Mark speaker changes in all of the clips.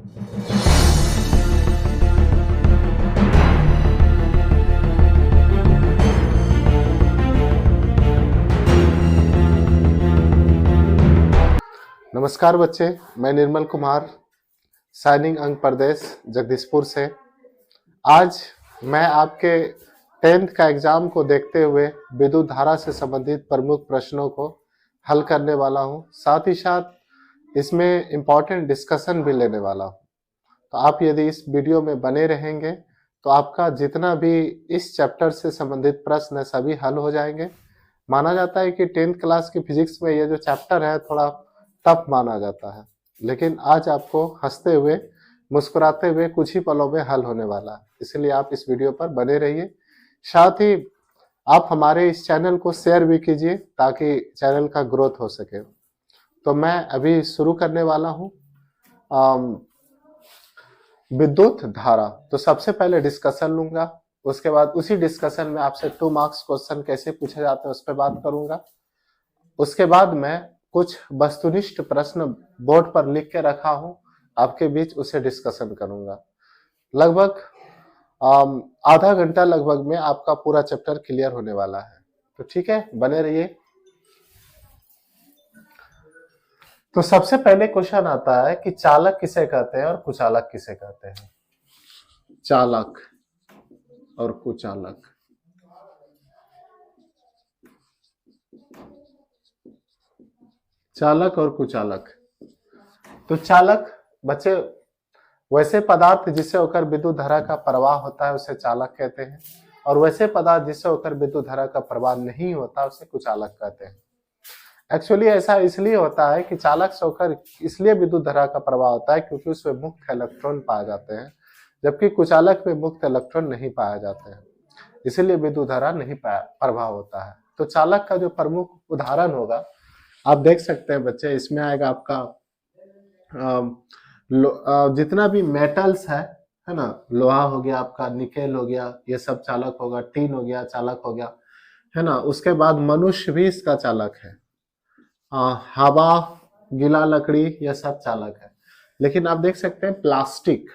Speaker 1: नमस्कार बच्चे, मैं निर्मल कुमार, साइनिंग अंग प्रदेश जगदीशपुर से। आज मैं आपके 10th का एग्जाम को देखते हुए विद्युत धारा से संबंधित प्रमुख प्रश्नों को हल करने वाला हूं। साथ ही साथ इसमें इम्पोर्टेंट डिस्कशन भी लेने वाला हूं। तो आप यदि इस वीडियो में बने रहेंगे तो आपका जितना भी इस चैप्टर से संबंधित प्रश्न है सभी हल हो जाएंगे। माना जाता है कि 10th क्लास की फिजिक्स में ये जो चैप्टर है थोड़ा टफ माना जाता है, लेकिन आज आपको हंसते हुए मुस्कुराते हुए कुछ ही पलों में हल होने वाला है। इसलिए आप इस वीडियो पर बने रहिए। साथ ही आप हमारे इस चैनल को शेयर भी कीजिए ताकि चैनल का ग्रोथ हो सके। तो मैं अभी शुरू करने वाला हूं विद्युत धारा। तो सबसे पहले डिस्कशन लूंगा, उसके बाद उसी डिस्कशन में आपसे 2 मार्क्स क्वेश्चन कैसे पूछे जाते हैं उस पर बात करूंगा। उसके बाद मैं कुछ वस्तुनिष्ठ प्रश्न बोर्ड पर लिख के रखा हूं, आपके बीच उसे डिस्कशन करूंगा। लगभग आधा घंटा लगभग में आपका पूरा चैप्टर क्लियर होने वाला है। तो ठीक है, बने रहिए। तो सबसे पहले क्वेश्चन आता है कि चालक किसे कहते हैं और कुचालक किसे कहते हैं। चालक और कुचालक। चालक और कुचालक। तो चालक बच्चे वैसे पदार्थ जिससे होकर विद्युत धारा का प्रवाह होता है उसे चालक कहते हैं, और वैसे पदार्थ जिससे होकर विद्युत धारा का प्रवाह नहीं होता उसे कुचालक कहते हैं। एक्चुअली ऐसा इसलिए होता है कि चालक से होकर इसलिए विद्युत धारा का प्रवाह होता है क्योंकि उसमें मुक्त इलेक्ट्रॉन पाए जाते हैं, जबकि कुचालक में मुक्त इलेक्ट्रॉन नहीं पाए जाते हैं, इसीलिए विद्युत धारा नहीं प्रवाह होता है। तो चालक का जो प्रमुख उदाहरण होगा आप देख सकते हैं बच्चे, इसमें आएगा आपका जितना भी मेटल्स है ना, लोहा हो गया आपका, निकेल हो गया, ये सब चालक होगा, टीन हो गया चालक हो गया, है ना। उसके बाद मनुष्य भी इसका चालक है, हवा, गीला लकड़ी, ये सब चालक है। लेकिन आप देख सकते हैं प्लास्टिक,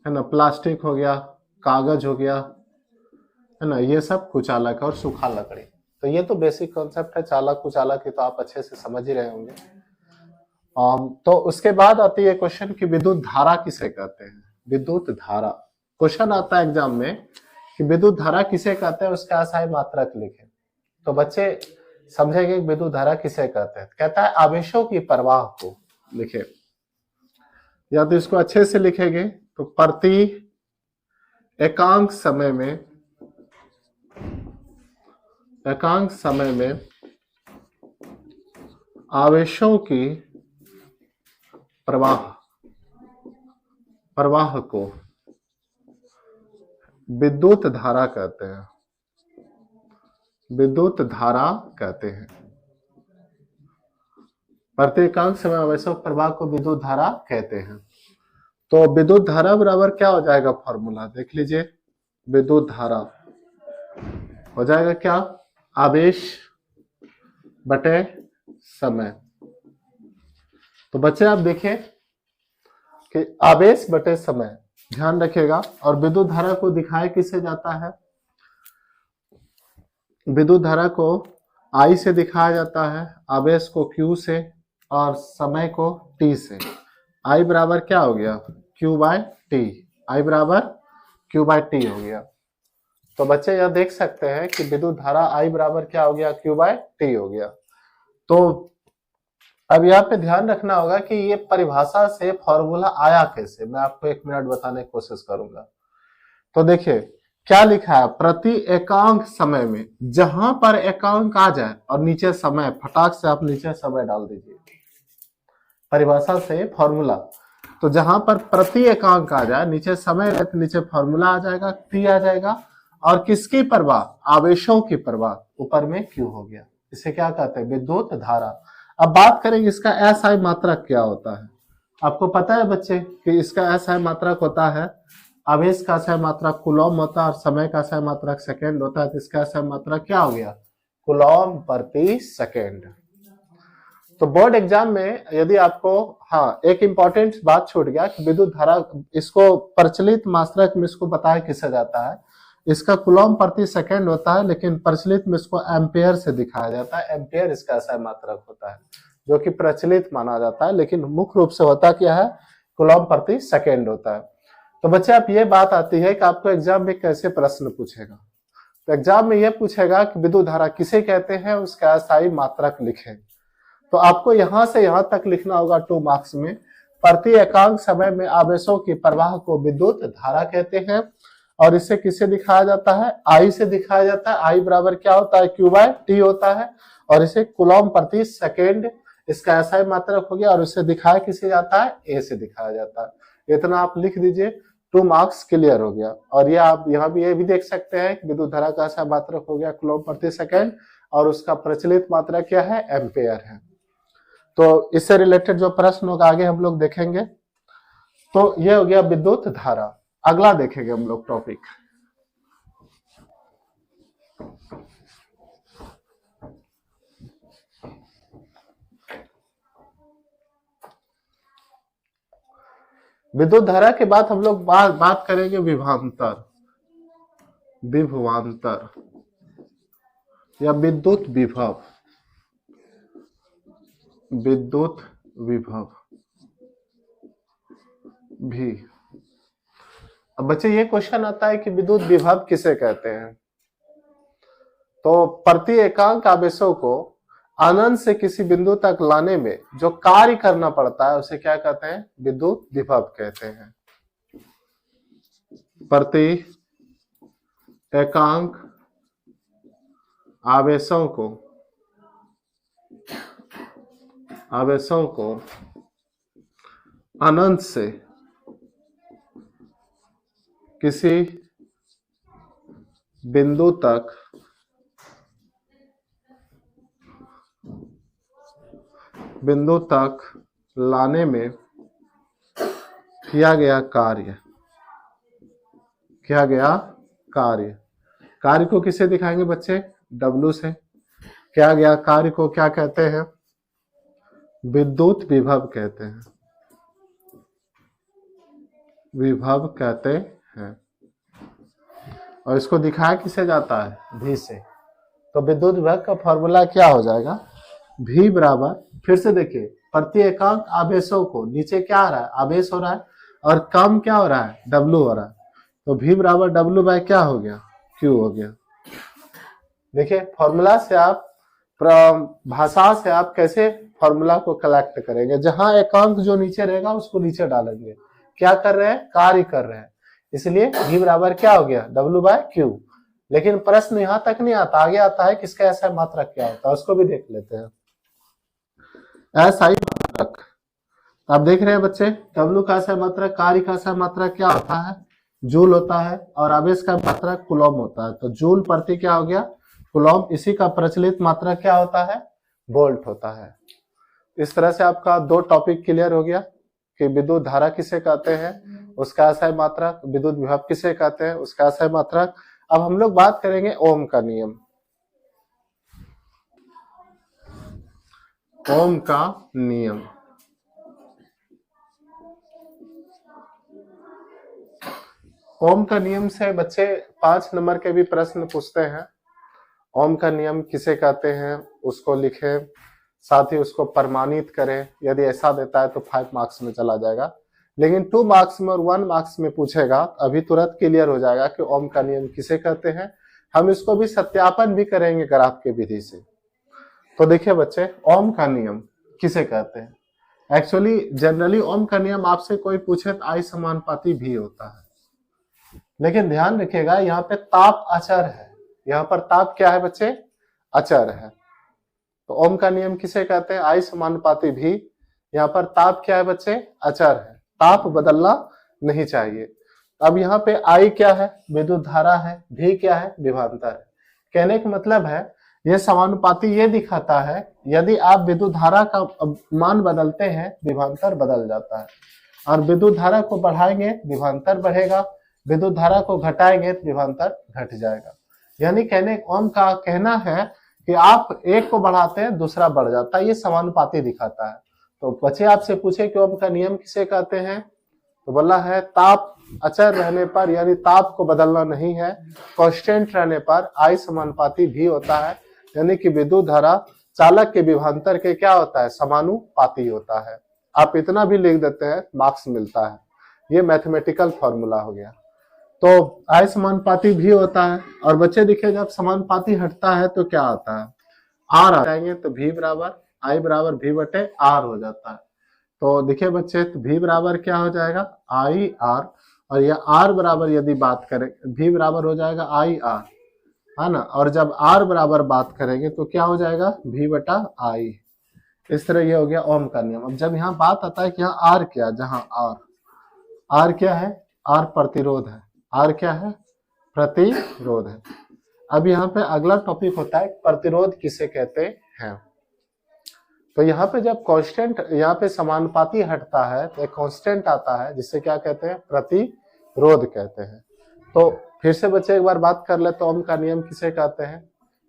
Speaker 1: है ना, प्लास्टिक हो गया, कागज हो गया, है ना, ये सब कुचालक है, और सूखा लकड़ी। तो ये तो बेसिक कॉन्सेप्ट है चालक कुचालक की, तो आप अच्छे से समझ ही रहे होंगे। तो उसके बाद आती है क्वेश्चन कि विद्युत धारा किसे कहते हैं। विद्युत धारा क्वेश्चन आता है एग्जाम में कि विद्युत धारा किसे कहते हैं, उसका असाई मात्रक लिखे। तो बच्चे समझेंगे विद्युत धारा किसे कहते हैं। कहता है आवेशों की प्रवाह को लिखे, या तो इसको अच्छे से लिखेंगे तो प्रति एकांक समय में आवेशों की प्रवाह को विद्युत धारा कहते हैं। विद्युत धारा कहते हैं। प्रति एकांक समय आवेशों के प्रवाह को विद्युत धारा कहते हैं। तो विद्युत धारा बराबर क्या हो जाएगा, फॉर्मूला देख लीजिए। विद्युत धारा हो जाएगा क्या, आवेश बटे समय। तो बच्चे आप देखिए कि आवेश बटे समय ध्यान रखिएगा। और विद्युत धारा को दिखाया किससे जाता है, विद्युत धारा को I से दिखाया जाता है, आवेश को Q से, और समय को T से। I बराबर क्या हो गया, Q बाय T। I बराबर Q बाय T हो गया। तो बच्चे यह देख सकते हैं कि विद्युत धारा I बराबर क्या हो गया, Q बाय T हो गया। तो अब यहाँ पे ध्यान रखना होगा कि ये परिभाषा से फॉर्मूला आया कैसे, मैं आपको 1 मिनट बताने की कोशिश करूंगा। तो देखिए क्या लिखा है, प्रति एकांक समय में, जहां पर एकांक आ जाए और नीचे समय, फटाक से आप नीचे समय डाल दीजिए परिभाषा से फॉर्मूला। तो जहां पर प्रति एकांक आ जाए, नीचे समय है तो नीचे फॉर्मूला आ जाएगा, T आ जाएगा, और किसकी प्रवाह, आवेशों की प्रवाह, ऊपर में Q हो गया। इसे क्या कहते हैं, विद्युत धारा। अब बात करेंगे इसका एसआई मात्रक क्या होता है। आपको पता है बच्चे कि इसका एसआई मात्रक होता है, आवेश का एसआई मात्रक कूलॉम होता है और समय का एसआई मात्रक सेकेंड होता है। तो इसका एसआई मात्रक क्या हो गया, कूलॉम प्रति सेकेंड। तो बोर्ड एग्जाम में यदि आपको, हाँ एक इंपॉर्टेंट बात छूट गया कि विद्युत धारा, इसको प्रचलित मात्रक में इसको बताया किससे जाता है, इसका कूलम प्रति सेकंड होता है, लेकिन प्रचलित में इसको एम्पेयर से दिखाया जाता है। एम्पेयर इसका ऐसा मात्रक होता है जो कि प्रचलित माना जाता है, लेकिन मुख्य रूप से होता क्या है, कूलम प्रति सेकंड होता है। तो बच्चे आप ये बात आती है कि आपको एग्जाम में कैसे प्रश्न पूछेगा, तो एग्जाम में ये पूछेगा कि विद्युत धारा किसे कहते हैं, उसका अस्थायी मात्रक लिखें। तो आपको यहां से यहां तक लिखना होगा 2 मार्क्स में। प्रति एकांक समय में आवेशों की प्रवाह को विद्युत धारा कहते हैं, और इसे किससे दिखाया जाता है, आई से दिखाया जाता है। आई बराबर क्या होता है, Q बाय T होता है, और इसे कूलम प्रति सेकेंड इसका अस्थायी मात्रक हो गया, और इसे दिखाया किसे जाता है, ए से दिखाया जाता है। इतना आप लिख दीजिए, 2 मार्क्स क्लियर हो गया। और ये आप यहाँ भी ये भी देख सकते हैं कि विद्युत धारा का अस्थायी मात्रक हो गया कूलम प्रति सेकेंड, और उसका प्रचलित मात्रा क्या है, एम्पेयर है। तो इससे रिलेटेड जो प्रश्न होगा आगे हम लोग देखेंगे। तो ये हो गया विद्युत धारा। अगला देखेंगे हम लोग टॉपिक, विद्युत धारा के बाद हम लोग बात करेंगे विभवांतर, विभवांतर या विद्युत विभव, विद्युत विभव भी। अब बच्चे ये क्वेश्चन आता है कि विद्युत विभव किसे कहते हैं, तो प्रति एकांक आवेशों को अनंत से किसी बिंदु तक लाने में जो कार्य करना पड़ता है उसे क्या कहते हैं, विद्युत विभव कहते हैं। प्रति एकांक आवेशों को अनंत से किसी बिंदु तक लाने में किया गया कार्य को किसे दिखाएंगे बच्चे, W से। किया गया कार्य को क्या कहते हैं, विद्युत विभव कहते हैं, विभव कहते हैं। और इसको दिखाया किसे जाता है, V से। तो विद्युत विभव का फॉर्मूला क्या हो जाएगा, V बराबर, फिर से देखिए, प्रति एकांक आवेशों को, नीचे क्या आ रहा है, आवेश हो रहा है, और कम क्या हो रहा है, W हो रहा है। तो V बराबर W बाय क्या हो गया, Q हो गया। देखिए फॉर्मूला से आप, भाषा से आप कैसे फॉर्मूला को कलेक्ट करेंगे, जहां एकांक जो नीचे रहेगा उसको नीचे डालेंगे। क्या कर रहे हैं, कार्य कर रहे हैं, इसलिए V बराबर क्या हो गया, W बाय Q। लेकिन प्रश्न यहां तक नहीं आता, आगे आता है किसका ऐसा मात्रक क्या होता है, उसको भी देख लेते हैं। अस्थायी मात्रक, आप देख रहे हैं बच्चे, W का अस्थायी मात्रक, कार्य का अस्थायी मात्रक क्या होता है, जूल होता है, और आवेश का मात्रक कूलम होता है। तो जूल प्रति क्या हो गया, कूलम। इसी का प्रचलित मात्रक क्या होता है, वोल्ट होता है। इस तरह से आपका 2 टॉपिक क्लियर हो गया कि विद्युत धारा किसे कहते हैं, उसका अस्थायी मात्रक, विद्युत विभव किसे कहते हैं, उसका अस्थायी मात्रक। अब हम लोग बात करेंगे ओम का नियम। ओम का नियम, ओम का नियम से बच्चे 5 नंबर के भी प्रश्न पूछते हैं। ओम का नियम किसे कहते हैं उसको लिखें, साथ ही उसको प्रमाणित करें। यदि ऐसा देता है तो 5 मार्क्स में चला जाएगा, लेकिन 2 मार्क्स में और 1 मार्क्स में पूछेगा, अभी तुरंत क्लियर हो जाएगा कि ओम का नियम किसे कहते हैं। हम इसको भी सत्यापन भी करेंगे ग्राफ के विधि से। तो देखिए बच्चे, ओम का नियम किसे कहते हैं। एक्चुअली जनरली ओम का नियम आपसे कोई पूछे तो I समानुपाती भी होता है, लेकिन ध्यान रखिएगा यहाँ पे ताप अचर है, यहाँ पर ताप क्या है बच्चे, अचर है। तो ओम का नियम किसे कहते हैं, I समानुपाती भी। यहाँ पर ताप क्या है बच्चे, अचर है, ताप बदलना नहीं चाहिए। अब यहाँ पे I क्या है, विद्युत धारा है, V क्या है, विभवांतर है। कहने का मतलब है ये समानुपाती ये दिखाता है, यदि आप विद्युत धारा का मान बदलते हैं विभवांतर बदल जाता है, और विद्युत धारा को बढ़ाएंगे विभवांतर बढ़ेगा, विद्युत धारा को घटाएंगे तो विभवांतर घट जाएगा। यानी कहने ओम का कहना है कि आप एक को बढ़ाते हैं दूसरा बढ़ जाता है, ये समानुपाती दिखाता है। तो बच्चे आपसे पूछे कि ओम का नियम किसे कहते हैं, तो बोला है ताप अचर रहने पर, यानी ताप को बदलना नहीं है, कांस्टेंट रहने पर I समानुपाती भी होता है, यानी कि विद्युत धारा चालक के विभवांतर के क्या होता है, समानुपाती होता है। आप इतना भी लिख देते हैं, मार्क्स मिलता है। ये मैथमेटिकल फॉर्मूला हो गया। तो I समानुपाती भी होता है। और बच्चे देखिए जब समानुपाती हटता है तो क्या आता है, R आ जाएंगे, तो V बराबर I बराबर V बटे R हो जाता है। तो देखिए बच्चे, तो V बराबर क्या हो जाएगा, I R, और यह R बराबर यदि बात करें, V बराबर हो जाएगा I R, है ना। और जब R बराबर बात करेंगे तो क्या हो जाएगा, V बटा I। इस तरह ये हो गया ओम का नियम। अब जब यहाँ बात आता है कि यहाँ R क्या, जहाँ R क्या है, R प्रतिरोध है। R क्या है, प्रतिरोध है। अब यहाँ पे अगला टॉपिक होता है प्रतिरोध किसे कहते हैं। तो यहाँ पे जब कांस्टेंट, यहाँ पे समानुपाती हटता है तो एक कांस्टेंट आता है जिससे क्या कहते हैं, प्रतिरोध कहते हैं। तो फिर से बच्चे एक बार बात कर ले, तो ओम का नियम किसे कहते हैं।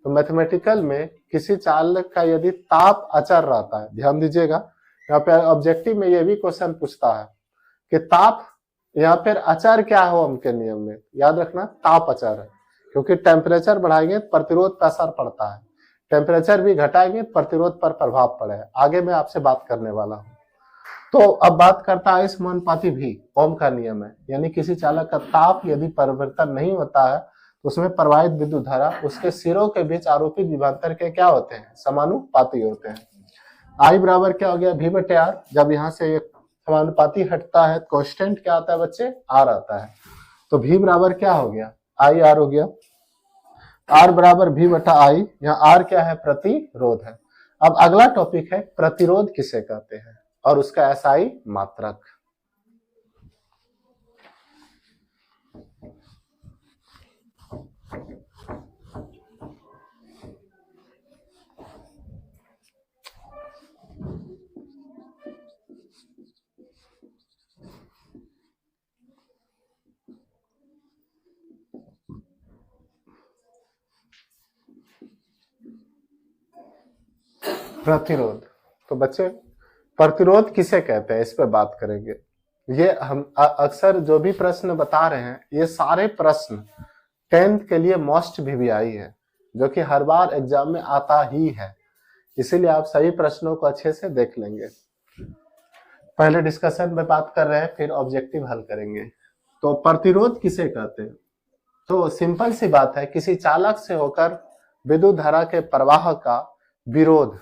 Speaker 1: तो मैथमेटिकल में किसी चालक का यदि ताप अचर रहता है, ध्यान दीजिएगा, यहाँ पे ऑब्जेक्टिव में ये भी क्वेश्चन पूछता है कि ताप या फिर अचर क्या हो ओम के नियम में, याद रखना ताप अचर है, क्योंकि टेम्परेचर बढ़ाएंगे प्रतिरोध पर असर पड़ता है, टेम्परेचर भी घटाएंगे प्रतिरोध पर प्रभाव पड़ेगा। आगे मैं आपसे बात करने वाला हूँ। तो अब बात करता है समानुपाती भी, ओम का नियम है, यानी किसी चालक का ताप यदि परिवर्तन नहीं होता है तो उसमें प्रवाहित विद्युत धारा उसके सिरों के बीच आरोपित विभवांतर के क्या होते हैं, समानुपाती होते हैं। I बराबर क्या हो गया, V बटे R। जब यहाँ से एक समानुपाती हटता है कांस्टेंट क्या आता है बच्चे, R आता है। तो V बराबर क्या हो गया, I R हो गया। R बराबर V बटा I, यहाँ R क्या है, प्रतिरोध है। अब अगला टॉपिक है प्रतिरोध किसे कहते हैं और उसका SI मात्रक। प्रतिरोध, तो बच्चे प्रतिरोध किसे कहते हैं इस पे बात करेंगे। ये हम अक्सर जो भी प्रश्न बता रहे हैं, ये सारे प्रश्न 10th के लिए मोस्ट VVI है, जो कि हर बार एग्जाम में आता ही है, इसीलिए आप सभी प्रश्नों को अच्छे से देख लेंगे। पहले डिस्कशन में बात कर रहे हैं, फिर ऑब्जेक्टिव हल करेंगे। तो प्रतिरोध किसे कहते हैं, तो सिंपल सी बात है, किसी चालक से होकर विद्युत धारा के प्रवाह का विरोध,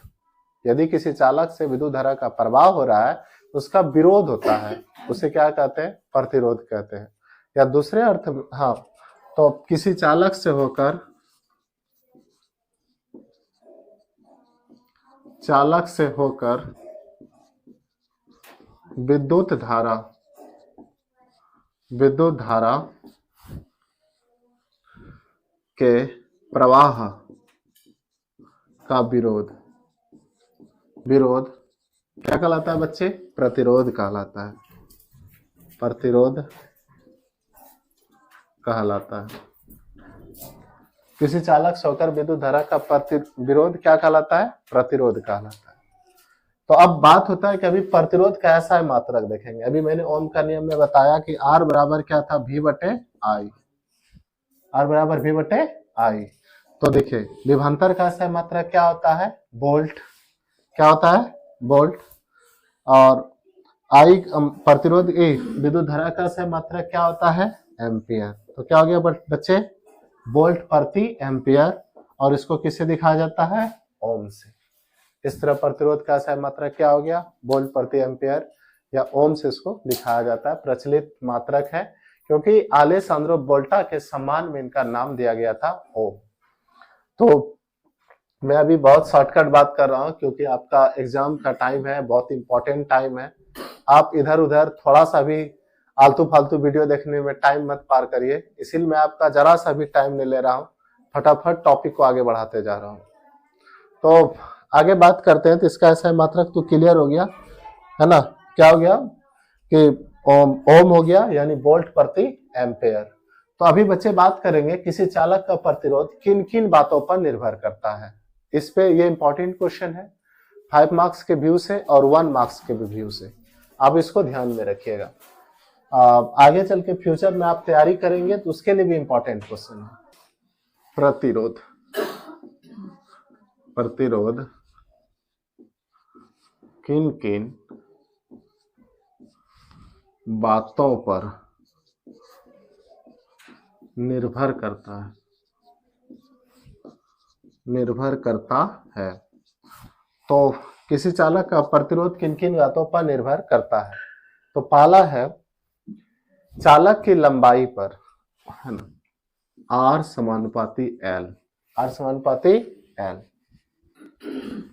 Speaker 1: यदि किसी चालक से विद्युत धारा का प्रवाह हो रहा है उसका विरोध होता है, उसे क्या कहते हैं, प्रतिरोध कहते हैं। या दूसरे अर्थ में, हाँ, तो किसी चालक से होकर विद्युत धारा के प्रवाह का विरोध क्या कहलाता है बच्चे, प्रतिरोध कहलाता है, प्रतिरोध कहलाता है। किसी चालक से होकर विद्युत धारा का विरोध क्या कहलाता है, प्रतिरोध कहलाता है। तो अब बात होता है कि अभी प्रतिरोध का ऐसा मात्रक देखेंगे। अभी मैंने ओम का नियम में बताया कि R बराबर क्या था, V बटे I, R बराबर V बटे I। तो देखिए विभवांतर का ऐसा मात्रक क्या होता है, वोल्ट, क्या होता है, वोल्ट। और I प्रतिरोध विद्युत धारा का ऐसा मात्रक क्या होता है, एम्पियर। तो क्या हो गया बच्चे, वोल्ट प्रति एम्पियर, और इसको किससे दिखाया जाता है, ओम से। इस तरह प्रतिरोध का ऐसा मात्रक क्या हो गया, वोल्ट प्रति एम्पियर, या ओम से इसको दिखाया जाता है। प्रचलित मात्रक है क्योंकि अलेसांद्रो वोल्टा के सम्मान में इनका नाम दिया गया था ओम। तो मैं अभी बहुत शॉर्टकट बात कर रहा हूं क्योंकि आपका एग्जाम का टाइम है, बहुत इंपॉर्टेंट टाइम है। आप इधर उधर थोड़ा सा भी आलतू फालतू वीडियो देखने में टाइम मत पार करिए, इसीलिए मैं आपका जरा सा भी टाइम नहीं ले रहा हूँ, फटाफट टॉपिक को आगे बढ़ाते जा रहा हूँ। तो आगे बात करते हैं। तो इसका ऐसा मात्रक तो क्लियर हो गया है ना, क्या हो गया कि ओम हो गया, यानी वोल्ट प्रति एम्पेयर। तो अभी बच्चे बात करेंगे किसी चालक का प्रतिरोध किन किन बातों पर निर्भर करता है, इस पे ये इंपॉर्टेंट क्वेश्चन है 5 मार्क्स के व्यू से और 1 मार्क्स के व्यू से, आप इसको ध्यान में रखिएगा। आगे चल के फ्यूचर में आप तैयारी करेंगे तो उसके लिए भी इंपॉर्टेंट क्वेश्चन है। प्रतिरोध, प्रतिरोध किन किन बातों पर निर्भर करता है, निर्भर करता है। तो किसी चालक का प्रतिरोध किन किन बातों पर निर्भर करता है? तो पहला है चालक की लंबाई पर, है ना, R समानुपाती L, R समानुपाती L।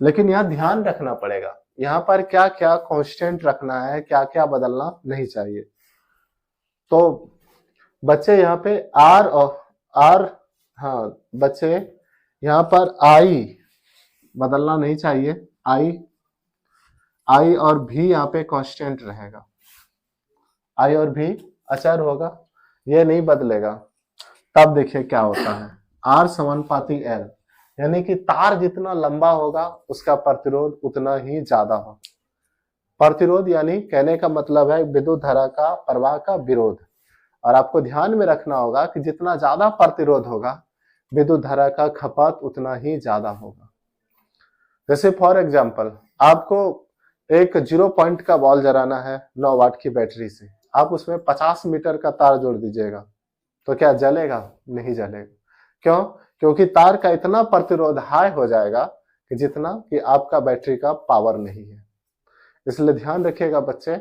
Speaker 1: लेकिन यहां ध्यान रखना पड़ेगा, यहां पर क्या क्या कांस्टेंट रखना है, क्या क्या बदलना नहीं चाहिए। तो बच्चे यहाँ पे R और R, हाँ बच्चे यहाँ पर I बदलना नहीं चाहिए, I और V यहाँ पे कांस्टेंट रहेगा, I और V अचर होगा, ये नहीं बदलेगा। तब देखिए क्या होता है, R समानुपाती L, यानी कि तार जितना लंबा होगा उसका प्रतिरोध उतना ही ज्यादा होगा। प्रतिरोध यानी कहने का मतलब है विद्युत धारा का प्रवाह का विरोध। और आपको ध्यान में रखना होगा कि जितना ज्यादा प्रतिरोध होगा विद्युत धारा का खपत उतना ही ज्यादा होगा। जैसे फॉर एग्जांपल आपको एक 0 पॉइंट का बॉल जलाना है 9 वाट की बैटरी से, आप उसमें 50 मीटर का तार जोड़ दीजिएगा तो क्या जलेगा? नहीं जलेगा। क्यों? क्योंकि तार का इतना प्रतिरोध हाई हो जाएगा कि जितना कि आपका बैटरी का पावर नहीं है। इसलिए ध्यान रखिएगा बच्चे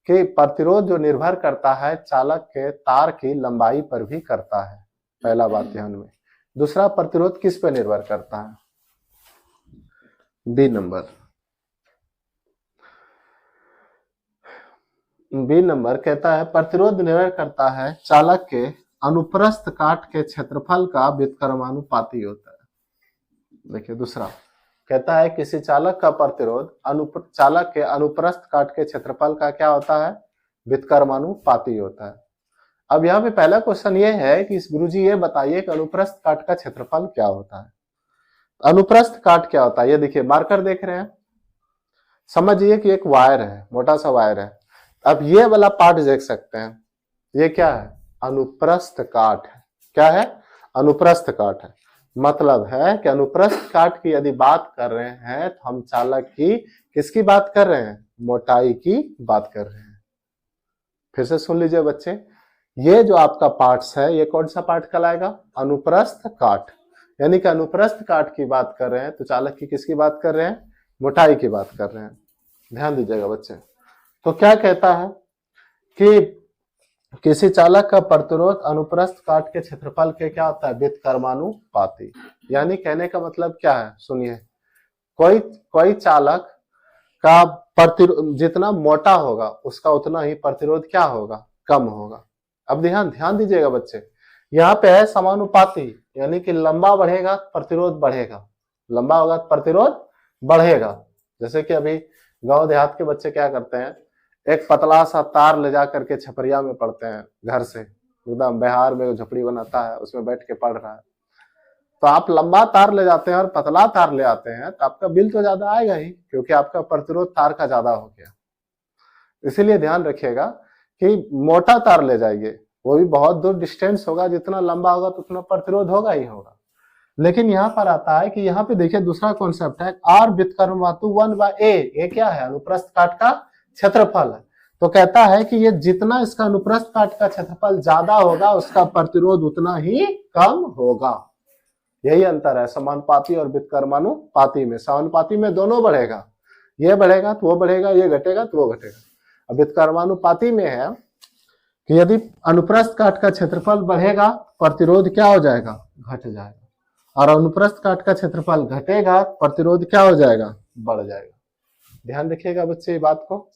Speaker 1: कि प्रतिरोध जो निर्भर करता है चालक के तार की लंबाई पर भी करता है, पहला बात ध्यान में। दूसरा, प्रतिरोध किस पे निर्भर करता है? बी नंबर कहता है प्रतिरोध निर्भर करता है चालक के अनुप्रस्थ काट के क्षेत्रफल का व्युत्क्रमानुपाती होता है। देखिए दूसरा कहता है किसी चालक का प्रतिरोध चालक के अनुप्रस्थ काट के क्षेत्रफल का क्या होता है? व्युत्क्रमानुपाती होता है। अब यहाँ पे पहला क्वेश्चन ये है कि गुरुजी ये बताइए कि अनुप्रस्थ काट का क्षेत्रफल क्या होता है। अनुप्रस्थ काट क्या होता है? ये देखिए मार्कर देख रहे हैं, समझिए कि एक वायर है, मोटा सा वायर है। अब ये वाला पार्ट देख सकते हैं, ये क्या है? अनुप्रस्थ काट है। क्या है? अनुप्रस्थ काट है। मतलब है कि अनुप्रस्थ काट की यदि बात कर रहे हैं तो हम चालक की किसकी बात कर रहे हैं? मोटाई की बात कर रहे हैं। फिर से सुन लीजिए बच्चे, ये जो आपका पार्ट्स है ये कौन सा पार्ट कहलाएगा? अनुप्रस्थ काट। यानी कि अनुप्रस्थ काट की बात कर रहे हैं तो चालक की किसकी बात कर रहे हैं? मोटाई की बात कर रहे हैं। ध्यान दीजिएगा बच्चे। तो क्या कहता है कि किसी चालक का प्रतिरोध अनुप्रस्थ काट के क्षेत्रफल के क्या होता है? व्युत्क्रमानुपाती। यानी कहने का मतलब क्या है? सुनिए, कोई चालक का प्रतिरोध जितना मोटा होगा उसका उतना ही प्रतिरोध क्या होगा? कम होगा। अब ध्यान दीजिएगा बच्चे, यहाँ पे है समानुपाती, यानी कि लंबा बढ़ेगा प्रतिरोध बढ़ेगा, लंबा होगा प्रतिरोध बढ़ेगा। जैसे कि अभी गांव देहात के बच्चे क्या करते हैं, एक पतला सा तार ले जा करके छपरिया में पढ़ते हैं, घर से एकदम बिहार में झोपड़ी बनाता है उसमें बैठ के पढ़ रहा है। तो आप लंबा तार ले जाते हैं और पतला तार ले आते हैं तो आपका बिल तो ज्यादा आएगा ही, क्योंकि आपका प्रतिरोध तार का ज्यादा हो गया। इसीलिए ध्यान रखिएगा कि मोटा तार ले जाइए, वो भी बहुत दूर डिस्टेंस होगा, जितना लंबा होगा तो उतना प्रतिरोध होगा ही होगा। लेकिन यहाँ पर आता है कि यहाँ पे देखिए दूसरा कॉन्सेप्ट है R व्युत्क्रमानुपाती 1/a। ये क्या है? अनुप्रस्थ काट का क्षेत्रफल है। तो कहता है कि ये जितना इसका अनुप्रस्थ काट का क्षेत्रफल ज्यादा होगा उसका प्रतिरोध उतना ही कम होगा। यही अंतर है समानुपाती और व्युत्क्रमानुपाती में। समानुपाती में दोनों बढ़ेगा, ये बढ़ेगा तो वो बढ़ेगा, ये घटेगा तो वो घटेगा। अब व्युत्क्रमानुपाती में है कि यदि अनुप्रस्थ काट का क्षेत्रफल बढ़ेगा प्रतिरोध क्या हो जाएगा? घट जाएगा। और अनुप्रस्थ काट का क्षेत्रफल घटेगा प्रतिरोध क्या हो जाएगा? बढ़ जाएगा। ध्यान रखिएगा बच्चे ये बात को।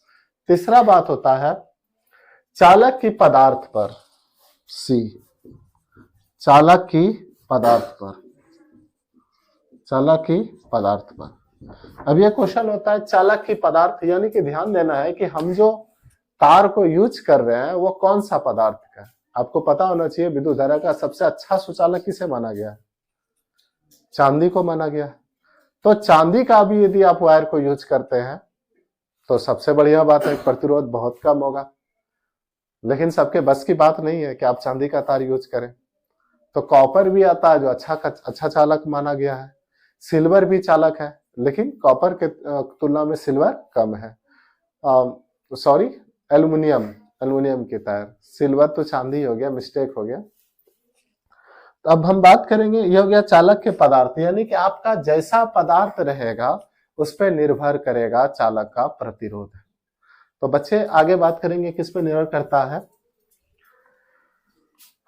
Speaker 1: तीसरा बात होता है चालक की पदार्थ पर, सी, चालक की पदार्थ पर, चालक की पदार्थ पर। अब यह क्वेश्चन होता है चालक की पदार्थ, यानी कि ध्यान देना है कि हम जो तार को यूज कर रहे हैं वो कौन सा पदार्थ का है। आपको पता होना चाहिए विद्युत धारा का सबसे अच्छा सुचालक किसे माना गया है? चांदी को माना गया। तो चांदी का भी यदि आप वायर को यूज करते हैं तो सबसे बढ़िया बात है, प्रतिरोध बहुत कम होगा। लेकिन सबके बस की बात नहीं है कि आप चांदी का तार यूज करें। तो कॉपर भी आता है जो अच्छा चालक माना गया है। सिल्वर भी चालक है, लेकिन कॉपर के तुलना में सिल्वर कम है। सॉरी, एल्युमिनियम की तरह। सिल्वर तो चांदी हो गया, मिस्टेक हो गया। तो अब हम बात करेंगे, ये हो गया चालक के पदार्थ, यानी कि आपका जैसा पदार्थ रहेगा उस पर निर्भर करेगा चालक का प्रतिरोध। तो बच्चे आगे बात करेंगे किस पे निर्भर करता है।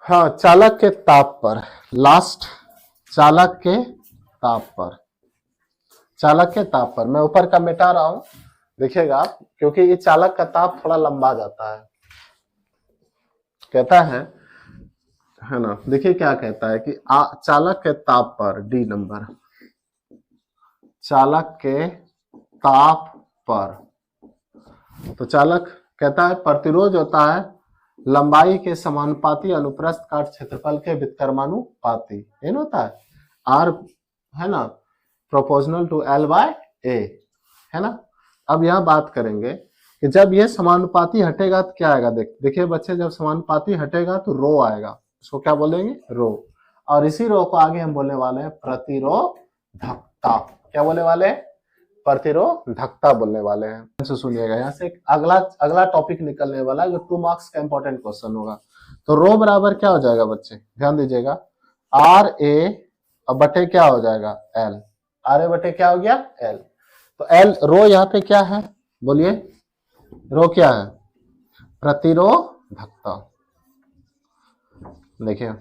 Speaker 1: हाँ, चालक के ताप पर। लास्ट, चालक के ताप पर। चालक के ताप पर मैं ऊपर का मिटा रहा हूं, देखिएगा आप, क्योंकि ये चालक का ताप थोड़ा लंबा जाता है। कहता है ना, देखिए क्या कहता है कि चालक के ताप पर, डी नंबर, चालक के ताप पर। तो चालक कहता है प्रतिरोध होता है लंबाई के समानुपाती अनुप्रस्थ काट क्षेत्रफल के व्युत्क्रमानुपाती। इन होता है आर, है ना, प्रोपोर्शनल टू एल बाय ए, है ना। अब यह बात करेंगे कि जब ये समानुपाती हटेगा तो क्या आएगा। देखिए बच्चे, जब समानुपाती हटेगा तो रो आएगा, उसको क्या बोलेंगे, रो। और इसी रो को आगे हम बोलने वाले हैं प्रतिरोधकता। क्या बोलने वाले हैं, प्रतिरोधकता बोलने वाले हैं। तो सुनिएगा, यहाँ से अगला टॉपिक निकलने वाला है जो 2 मार्क्स का इंपॉर्टेंट क्वेश्चन होगा। तो रो बराबर क्या हो जाएगा बच्चे, ध्यान दीजिएगा, आर ए बटे क्या हो जाएगा, एल। आर ए बटे क्या हो गया, एल। तो एल, रो यहाँ पे क्या है, बोलिए, रो क्या है, प्रतिरोधकता। देखिए,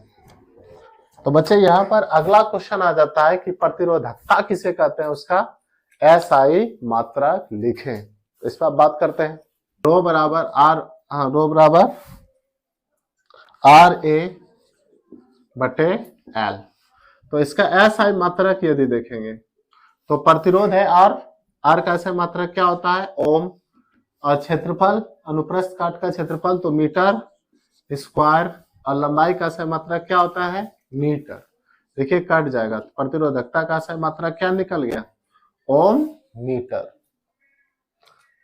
Speaker 1: तो बच्चे यहाँ पर अगला क्वेश्चन आ जाता है कि प्रतिरोधकता किसे कहते हैं, उसका एसआई मात्रक लिखें। इस पर बात करते हैं। रो बराबर आर, हाँ, रो बराबर आर ए बटे एल। तो इसका एसआई मात्रक यदि देखेंगे तो प्रतिरोध है आर, आर का एसआई मात्रक क्या होता है, ओम। और क्षेत्रफल, अनुप्रस्थ काट का क्षेत्रफल तो मीटर स्क्वायर, और लंबाई का एसआई मात्रक क्या होता है, मीटर। देखिए कट जाएगा, तो प्रतिरोधकता का एसआई मात्रक क्या निकल गया, ओम मीटर।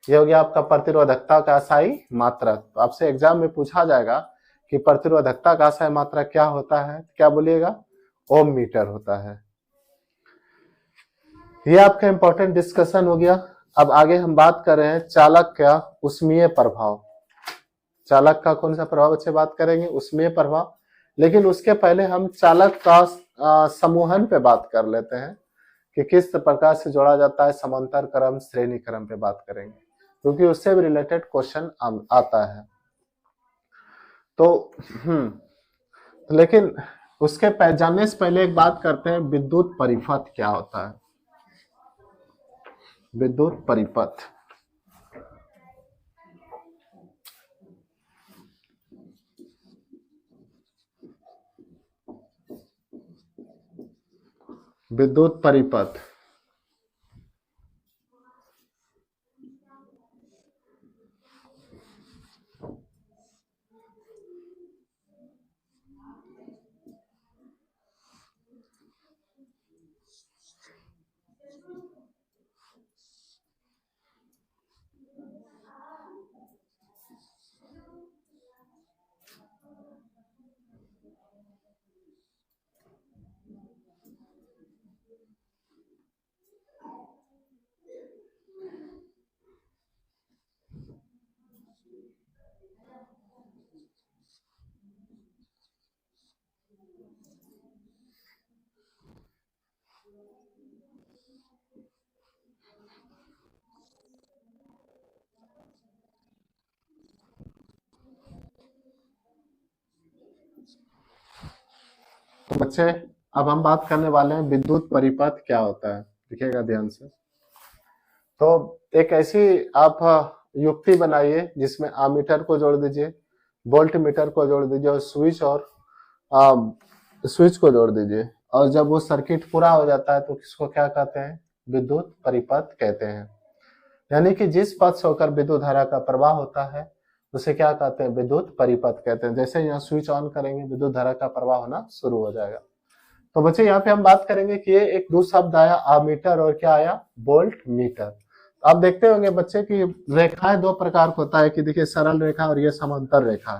Speaker 1: ये हो गया आपका प्रतिरोधकता का एसआई मात्रक। तो आपसे एग्जाम में पूछा जाएगा कि प्रतिरोधकता का एसआई मात्रक क्या होता है, क्या बोलिएगा, ओम मीटर होता है। ये आपका इंपॉर्टेंट डिस्कशन हो गया। अब आगे हम बात कर रहे हैं चालक का उष्मीय प्रभाव। चालक का कौन सा प्रभाव अच्छे बात करेंगे, उष्मीय प्रभाव। लेकिन उसके पहले हम चालक का समूहन पे बात कर लेते हैं कि किस प्रकार से जोड़ा जाता है, समांतर क्रम, श्रेणी क्रम पे बात करेंगे, क्योंकि उससे भी रिलेटेड क्वेश्चन आता है। तो लेकिन उसके जानने से पहले एक बात करते हैं, विद्युत परिपथ क्या होता है। विद्युत परिपथ, विद्युत परिपथ तो बच्चे, अब हम बात करने वाले हैं विद्युत परिपथ क्या होता है। देखिएगा ध्यान से। तो एक ऐसी आप युक्ति बनाइए जिसमें आमीटर को जोड़ दीजिए, वोल्ट मीटर को जोड़ दीजिए, और स्विच को जोड़ दीजिए, और जब वो सर्किट पूरा हो जाता है तो किसको क्या कहते हैं, विद्युत परिपथ कहते हैं। यानी कि जिस पथ से होकर विद्युत धारा का प्रवाह होता है उसे क्या कहते हैं, विद्युत परिपथ कहते हैं। जैसे यहाँ स्विच ऑन करेंगे विद्युत धारा का प्रवाह होना शुरू हो जाएगा। तो बच्चे यहाँ पे हम बात करेंगे कि ये एक दो शब्द आया, अमीटर और क्या आया, वोल्ट मीटर। आप देखते होंगे बच्चे की रेखाएं दो प्रकार का होता है कि देखिए सरल रेखा और ये समांतर रेखा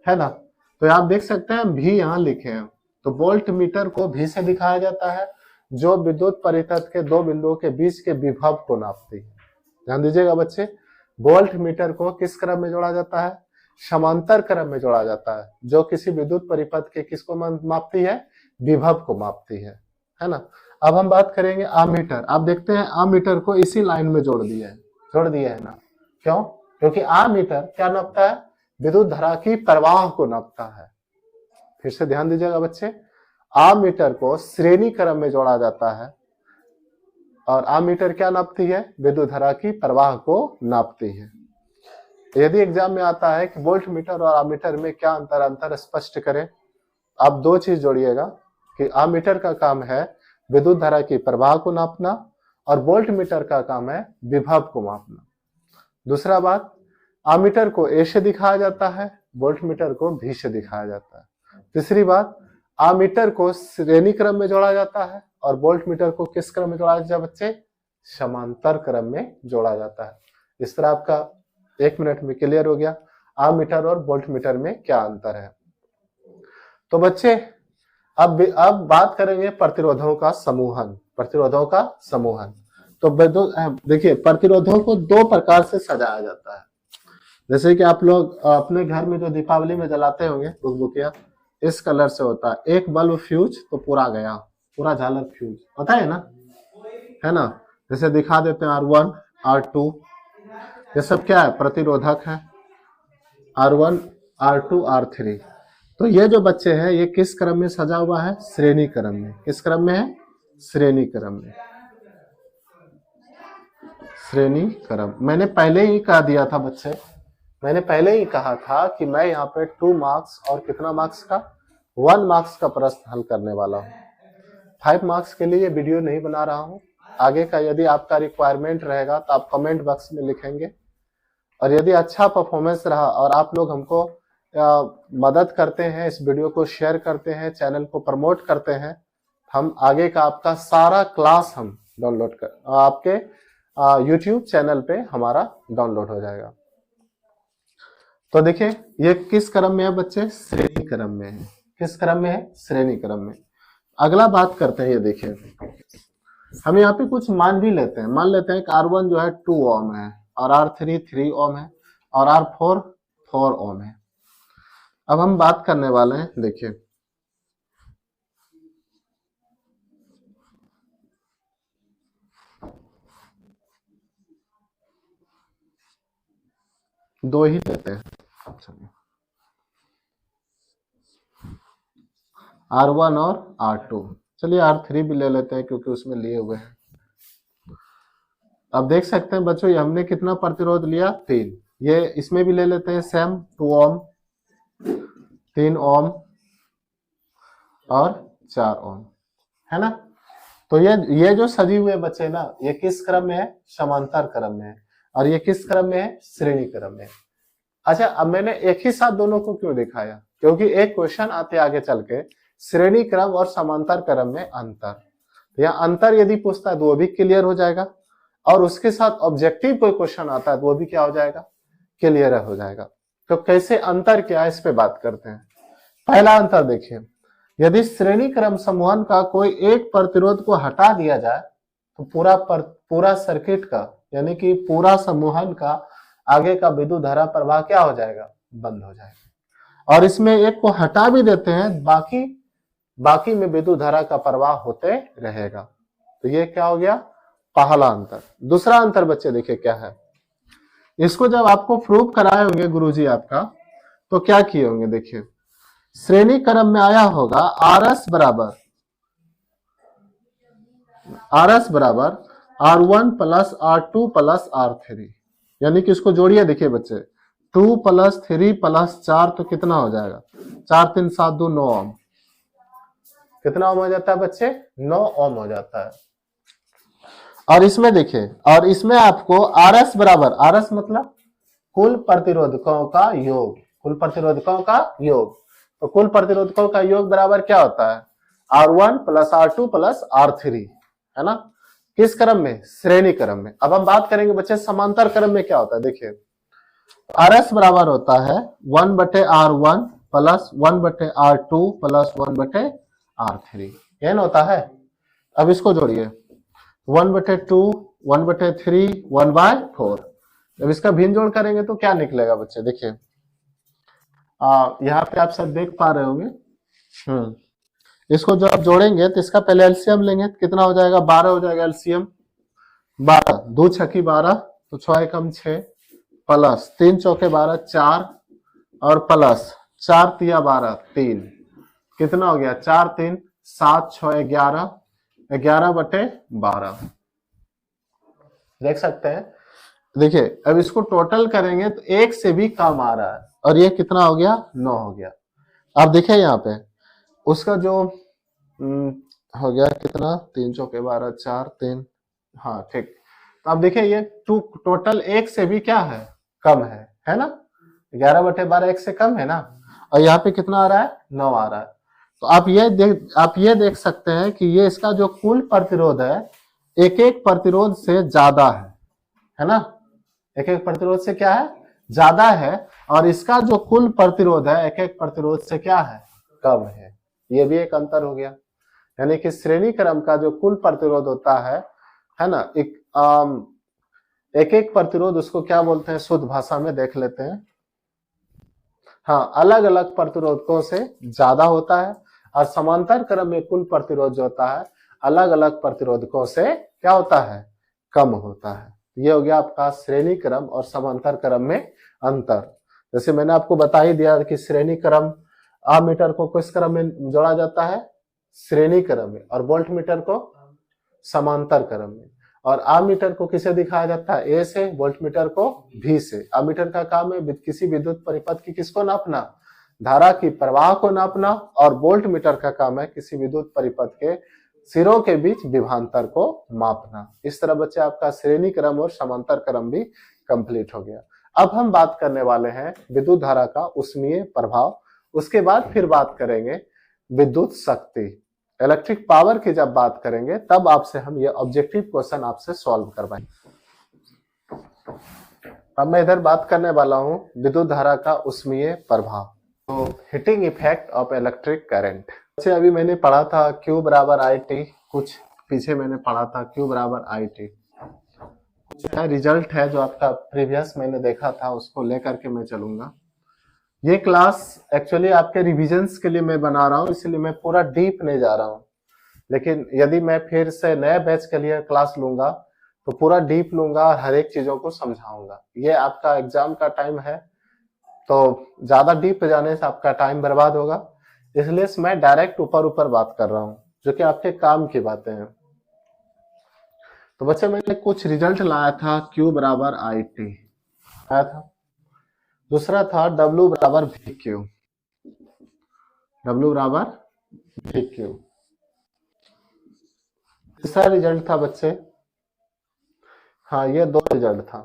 Speaker 1: है ना। तो आप देख सकते हैं भी यहाँ लिखे हैं। तो वोल्ट मीटर को भी से दिखाया जाता है जो विद्युत परिपथ के दो बिंदुओं के बीच के विभव को नापती है। ध्यान दीजिएगा बच्चे, वोल्ट मीटर को किस क्रम में जोड़ा जाता है, समांतर क्रम में जोड़ा जाता है, जो किसी विद्युत परिपथ के किसको मापती है, विभव को मापती है ना। अब हम बात करेंगे आमीटर। आप देखते हैं आमीटर को इसी लाइन में जोड़ दिया है ना। क्यों? क्योंकि आमीटर क्या नापता है, विद्युत धारा की प्रवाह को नापता है। फिर से ध्यान दीजिएगा बच्चे, आमीटर को श्रेणी क्रम में जोड़ा जाता है और आमीटर क्या नापती है, विद्युत धारा की प्रवाह को नापती है। यदि एग्जाम में आता है कि वोल्ट मीटर और आमीटर में क्या अंतर स्पष्ट करें, आप दो चीज जोड़िएगा कि आमीटर का काम है विद्युत धारा की प्रवाह को नापना और वोल्ट मीटर का काम है विभव को मापना। दूसरा बात, आमीटर को ए से दिखाया जाता है, वोल्ट मीटर को भी से दिखाया जाता है। तीसरी बात, आमीटर को श्रेणी क्रम में जोड़ा जाता है और वोल्ट मीटर को किस क्रम में जोड़ा जाता है बच्चे, समांतर क्रम में जोड़ा जाता है। इस तरह आपका 1 मिनट में क्लियर हो गया आमीटर और वोल्ट मीटर में क्या अंतर है। तो बच्चे अब बात करेंगे प्रतिरोधों का समूहन। तो देखिए प्रतिरोधों को दो प्रकार से सजाया जाता है। जैसे कि आप लोग अपने घर में जो दीपावली में जलाते होंगे बुकबुकिया, इस कलर से होता है। एक बल्ब फ्यूज तो पूरा गया, पूरा झालर फ्यूज, पता है ना। जैसे दिखा देते हैं R1 R2, ये सब क्या है, प्रतिरोधक है, R1 R2 R3। तो ये जो बच्चे हैं ये किस क्रम में सजा हुआ है, श्रेणी क्रम में। किस क्रम में है, श्रेणी क्रम में। श्रेणी क्रम मैंने पहले ही कह दिया था बच्चे, मैंने पहले ही कहा था कि मैं यहाँ पे 2 मार्क्स और कितना मार्क्स का, 1 मार्क्स का प्रश्न हल करने वाला हूँ। 5 मार्क्स के लिए वीडियो नहीं बना रहा हूँ। आगे का यदि आपका रिक्वायरमेंट रहेगा तो आप कमेंट बॉक्स में लिखेंगे, और यदि अच्छा परफॉर्मेंस रहा और आप लोग हमको मदद करते हैं, इस वीडियो को शेयर करते हैं, चैनल को प्रमोट करते हैं, हम आगे का आपका सारा क्लास हम डाउनलोड कर आपके YouTube चैनल पे हमारा डाउनलोड हो जाएगा। तो देखिए ये किस क्रम में है बच्चे, श्रेणी क्रम में है। किस क्रम में है, श्रेणी क्रम में। अगला बात करते हैं, ये देखिए हम यहाँ पे कुछ मान भी लेते हैं। मान लेते हैं कि R1 जो है 2 ओम है और R3 3 ओम है और R4 4 ओम है। अब हम बात करने वाले हैं, देखिए दो ही लेते हैं, R1 और R2। चलिए R3 भी ले लेते हैं क्योंकि उसमें लिए हुए हैं। अब देख सकते हैं बच्चों, ये हमने कितना प्रतिरोध लिया, 3। ये इसमें भी ले लेते हैं सेम, 2 ओम 3 ओम और 4 ओम, है ना। तो ये जो सजी हुए बच्चे ना, ये किस क्रम में है, समांतर क्रम में है, और ये किस क्रम में है, श्रेणी क्रम में। अच्छा, अब मैंने एक ही साथ दोनों को क्यों दिखाया, क्योंकि एक क्वेश्चन आते आगे चल के श्रेणी क्रम और समांतर क्रम में अंतर, या अंतर यदि पूछता है तो वो भी क्लियर हो जाएगा, और उसके साथ ऑब्जेक्टिव कोई क्वेश्चन आता है तो वो भी क्या हो जाएगा, क्लियर हो जाएगा। तो कैसे अंतर क्या है, इस पे बात करते हैं। पहला अंतर देखिए, यदि श्रेणी क्रम समूहन का कोई एक प्रतिरोध को हटा दिया जाए तो पूरा सर्किट का, यानी कि पूरा समूहन का आगे का विद्युत धारा प्रवाह क्या हो जाएगा, बंद हो जाएगा। और इसमें एक को हटा भी देते हैं, बाकी में विद्युत धारा का प्रवाह होते रहेगा। तो ये क्या हो गया, पहला अंतर। दूसरा अंतर बच्चे देखिए क्या है, इसको जब आपको प्रूव कराए होंगे गुरुजी आपका, तो क्या किए होंगे, देखिए श्रेणी क्रम में आया होगा RS बराबर R1 plus R2 plus R3, यानी कि इसको जोड़िए। देखिए बच्चे 2 प्लस 3 प्लस 4 तो कितना हो जाएगा, 4 3 7 2 9 ओम। कितना ओम हो जाता है बच्चे, 9 ओम हो जाता है। और इसमें देखिए, और इसमें आपको RS बराबर, RS मतलब कुल प्रतिरोधकों का योग, कुल प्रतिरोधकों का योग। तो कुल प्रतिरोधकों का योग बराबर क्या होता है, R1 plus R2 plus R3, है ना। किस क्रम में? श्रेणी क्रम में। अब हम बात करेंगे बच्चे समांतर क्रम में क्या होता है। देखिए RS बराबर होता है 1/R1 plus 1/R2 plus 1/R3, यह ना होता है। अब इसको जोड़िए 1/2 1/3 1/4। जब इसका भिन्न जोड़ करेंगे तो क्या निकलेगा बच्चे? देखिए यहाँ पे आप सब देख पा रहे होंगे। इसको जो आप जोड़ेंगे तो इसका पहले एलसीएम लेंगे तो कितना हो जाएगा? 12 हो जाएगा एलसीएम। 12 2 छकी 12 तो 6 एकम 6 प्लस 3 चौके 12 4 और प्लस 4 तिया 12 3, कितना हो गया? 4 3 7 6 11 11/12। देख सकते हैं। देखिए अब इसको टोटल करेंगे तो 1 से भी कम आ रहा है और ये कितना हो गया? 9 हो गया। आप देखिए यहाँ पे उसका जो हो गया कितना? 3 चौके 12 4 3, हाँ ठीक। तो आप देखिए ये टोटल 1 से भी क्या है? कम है ना। 11/12 1 से कम है ना। और यहाँ पे कितना आ रहा है? 9 आ रहा है। तो आप ये देख सकते हैं कि ये इसका जो कुल प्रतिरोध है एक एक प्रतिरोध से ज्यादा है ना। एक एक प्रतिरोध से क्या है? ज्यादा है। और इसका जो कुल प्रतिरोध है एक एक प्रतिरोध से क्या है? कम है। ये भी एक अंतर हो गया। यानी कि श्रेणी क्रम का जो कुल प्रतिरोध होता है ना, एक एक प्रतिरोध उसको क्या बोलते हैं शुद्ध भाषा में देख लेते हैं। हाँ, अलग अलग प्रतिरोधकों से ज्यादा होता है और समांतर क्रम में कुल प्रतिरोध जो होता है अलग अलग प्रतिरोधकों से क्या होता है? कम होता है। ये हो गया आपका श्रेणी क्रम और समांतर क्रम में अंतर। जैसे मैंने आपको बता ही दिया कि श्रेणी क्रम अमीटर को किस क्रम में जोड़ा जाता है? श्रेणी क्रम में। और वोल्ट मीटर को समांतर क्रम में। और अमीटर को किसे दिखाया जाता है? ए से, वोल्ट मीटर को भी से। अमीटर का काम है किसी विद्युत परिपथ की किसको नापना? धारा की प्रवाह को नापना। और वोल्ट मीटर का काम है किसी विद्युत परिपथ के सिरों के बीच विभवांतर को मापना। इस तरह बच्चे आपका श्रेणी क्रम और समांतर क्रम भी कंप्लीट हो गया। अब हम बात करने वाले हैं विद्युत धारा का उष्मीय प्रभाव। उसके बाद फिर बात करेंगे विद्युत शक्ति, इलेक्ट्रिक पावर की जब बात करेंगे तब आपसे हम ये ऑब्जेक्टिव क्वेश्चन आपसे सॉल्व करवाएंगे। अब मैं इधर बात करने वाला हूं विद्युत धारा का उष्मीय प्रभाव, तो heating effect of electric current. अच्छा, अभी मैंने पढ़ा था Q बराबर IT, कुछ पीछे मैंने पढ़ा था Q बराबर IT। कुछ रिजल्ट है जो आपका प्रीवियस मैंने देखा था, उसको लेकर के मैं चलूंगा। ये क्लास एक्चुअली आपके रिविजन्स के लिए मैं बना रहा हूँ, इसलिए मैं पूरा डीप नहीं जा रहा हूँ। लेकिन यदि मैं फिर से नए बैच के लिए क्लास लूंगा तो पूरा डीप लूंगा और हर एक चीजों को समझाऊंगा। ये आपका एग्जाम का टाइम है तो ज्यादा डीप जाने से आपका टाइम बर्बाद होगा, इसलिए मैं डायरेक्ट ऊपर ऊपर बात कर रहा हूँ जो कि आपके काम की बातें हैं। तो बच्चे मैंने कुछ रिजल्ट लाया था Q बराबर IT आया था। दूसरा था W बराबर VQ, W बराबर VQ। तीसरा रिजल्ट था बच्चे, हाँ ये दो रिजल्ट था।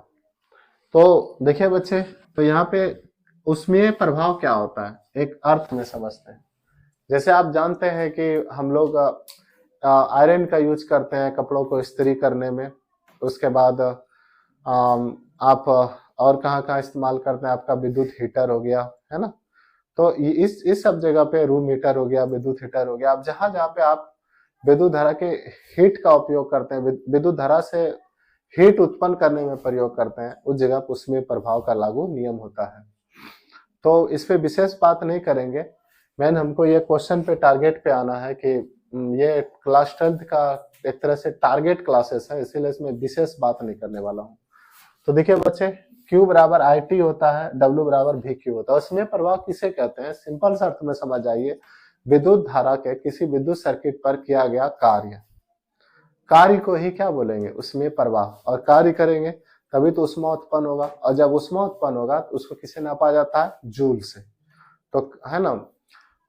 Speaker 1: तो देखिए बच्चे, तो यहाँ पे उष्मीय प्रभाव क्या होता है एक अर्थ में समझते हैं। जैसे आप जानते हैं कि हम लोग आयरन का यूज करते हैं कपड़ों को इस्त्री करने में। उसके बाद आप और कहाँ इस्तेमाल करते हैं? आपका विद्युत हीटर हो गया, है ना। तो इस सब जगह पे रूम हीटर हो गया, विद्युत हीटर हो गया। आप जहां पे आप विद्युत धारा के हीट का उपयोग करते हैं, विद्युत धारा से हीट उत्पन्न करने में प्रयोग करते हैं, उस जगह पर उष्मीय प्रभाव का लागू नियम होता है। तो इस पे विशेष बात नहीं करेंगे। मैंने हमको ये क्वेश्चन पे टारगेट पे आना है कि ये क्लास 10th का एक तरह से टारगेट क्लासेस है, इसीलिए इसमें विशेष बात नहीं करने वाला हूँ। तो देखिए बच्चे, Q बराबर IT होता है, W बराबर VQ होता है। उसमें प्रभाव किसे कहते हैं? सिंपल सा अर्थ में समझ जाइए, विद्युत धारा के किसी विद्युत सर्किट पर किया गया कार्य को ही क्या बोलेंगे? उसमें प्रभाव। और कार्य करेंगे तभी तो ऊष्मा उत्पन्न होगा, और जब ऊष्मा उत्पन्न होगा तो उसको किसे नापा जाता है? जूल से, तो है ना।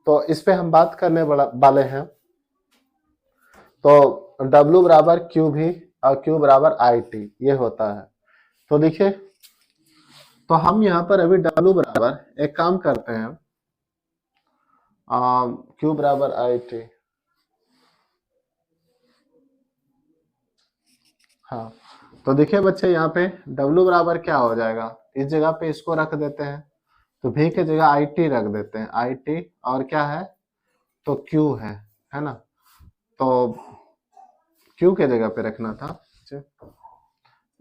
Speaker 1: तो इस पे हम बात करने वाले हैं। तो W बराबर QV और Q बराबर IT ये होता है। तो देखिए, तो हम यहाँ पर अभी W बराबर एक काम करते हैं, Q बराबर IT, हाँ, तो देखिए बच्चे यहाँ पे W बराबर क्या हो जाएगा, इस जगह पे इसको रख देते हैं, तो V की जगह IT रख देते हैं, IT और क्या है तो Q है ना, तो Q के जगह पे रखना था,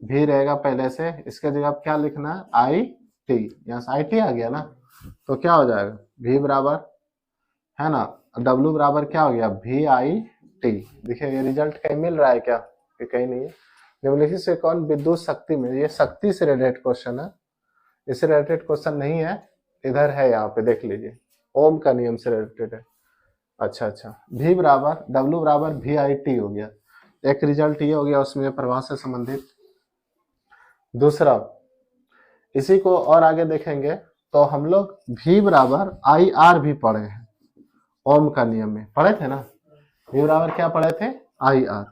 Speaker 1: V रहेगा पहले से, इसके जगह पे क्या लिखना है IT, यहाँ से IT आ गया ना, तो क्या हो जाएगा V बराबर है ना, W बराबर क्या हो गया VIT। देखिए ये रिजल्ट कहीं मिल रहा है क्या, ये कहीं नहीं है। निम्नलिखित से कौन विद्युत शक्ति में, ये शक्ति से रिलेटेड क्वेश्चन है, इससे रिलेटेड क्वेश्चन नहीं है, इधर है यहाँ पे देख लीजिए, ओम का नियम से रिलेटेड है। अच्छा अच्छा, V बराबर W बराबर VIT हो गया, एक रिजल्ट ये हो गया उसमें प्रवाह से संबंधित। दूसरा इसी को और आगे देखेंगे तो हम लोग V बराबर IR भी पढ़े हैं, ओम का नियम में पढ़े थे ना, V बराबर क्या पढ़े थे IR।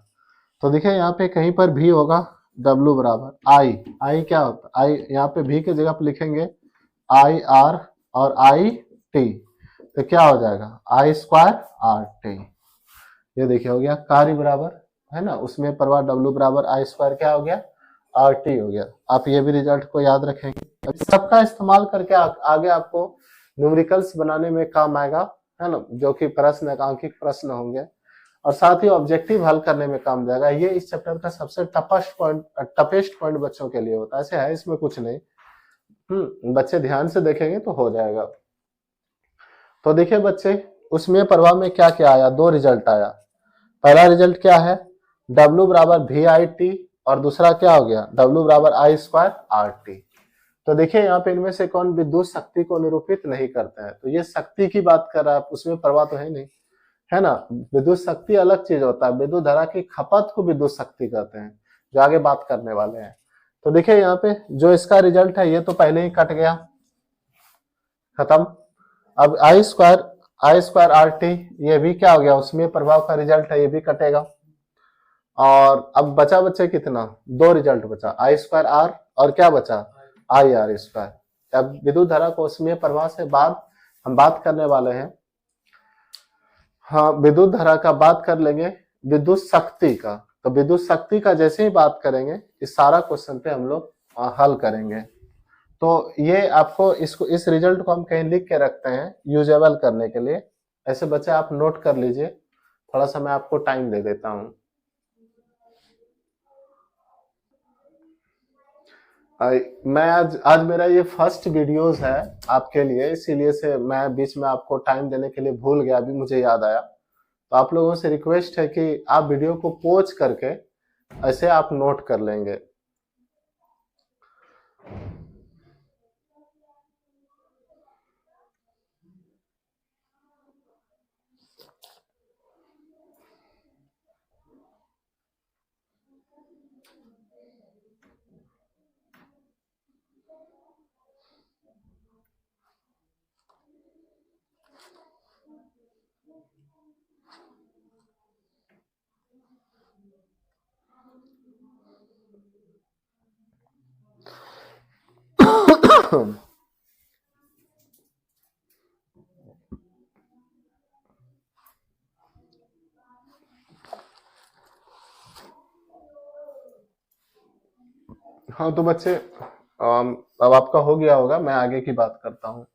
Speaker 1: तो देखिए यहाँ पे कहीं पर भी होगा W बराबर I क्या होता है, I यहाँ पे V की जगह पे लिखेंगे IR और IT, तो क्या हो जाएगा I² RT। ये देखिए हो गया, कार्य बराबर है ना, उसमें प्रवाह W बराबर I² क्या हो गया RT हो गया। आप ये भी रिजल्ट को याद रखेंगे, सबका इस्तेमाल करके आगे आपको न्यूमेरिकल्स बनाने में काम आएगा, है ना, जो कि प्रश्न एकांकिक प्रश्न होंगे, और साथ ही ऑब्जेक्टिव हल करने में काम जाएगा। ये इस चैप्टर का सबसे टफेस्ट पॉइंट बच्चों के लिए होता है, ऐसे है इसमें कुछ नहीं, बच्चे ध्यान से देखेंगे तो हो जाएगा। तो देखिए बच्चे उसमें प्रवाह में क्या क्या आया, दो रिजल्ट आया, पहला रिजल्ट क्या है W बराबर VIT और दूसरा क्या हो गया W बराबर I² RT। तो देखिए यहाँ पे इनमें से कौन विद्युत शक्ति को निरूपित नहीं करता है, तो ये शक्ति की बात कर रहा है, उसमें प्रवाह तो है नहीं, है ना, विद्युत शक्ति अलग चीज होता है, विद्युत धारा की खपत को विद्युत शक्ति कहते हैं, जो आगे बात करने वाले हैं। तो देखिए यहाँ पे जो इसका रिजल्ट है ये तो पहले ही कट गया, खत्म। अब I² RT ये भी क्या हो गया, उसमें प्रभाव का रिजल्ट है, ये भी कटेगा। और अब बचा बच्चे कितना, दो रिजल्ट बचा, I² R और क्या बचा IR²। अब विद्युत धारा को उसमें प्रवाह से बाद हम बात करने वाले हैं, हाँ विद्युत धारा का बात कर लेंगे, विद्युत शक्ति का, तो विद्युत शक्ति का जैसे ही बात करेंगे इस सारा क्वेश्चन पे हम लोग हल करेंगे। तो ये आपको इस रिजल्ट को हम कहीं लिख के रखते हैं यूजेबल करने के लिए, ऐसे बच्चे आप नोट कर लीजिए, थोड़ा सा मैं आपको टाइम दे देता हूं। मैं आज मेरा ये फर्स्ट वीडियोस है आपके लिए, इसीलिए से मैं बीच में आपको टाइम देने के लिए भूल गया, अभी मुझे याद आया। तो आप लोगों से रिक्वेस्ट है कि आप वीडियो को पॉज करके ऐसे आप नोट कर लेंगे। हाँ तो बच्चे अब आपका हो गया होगा, मैं आगे की बात करता हूँ।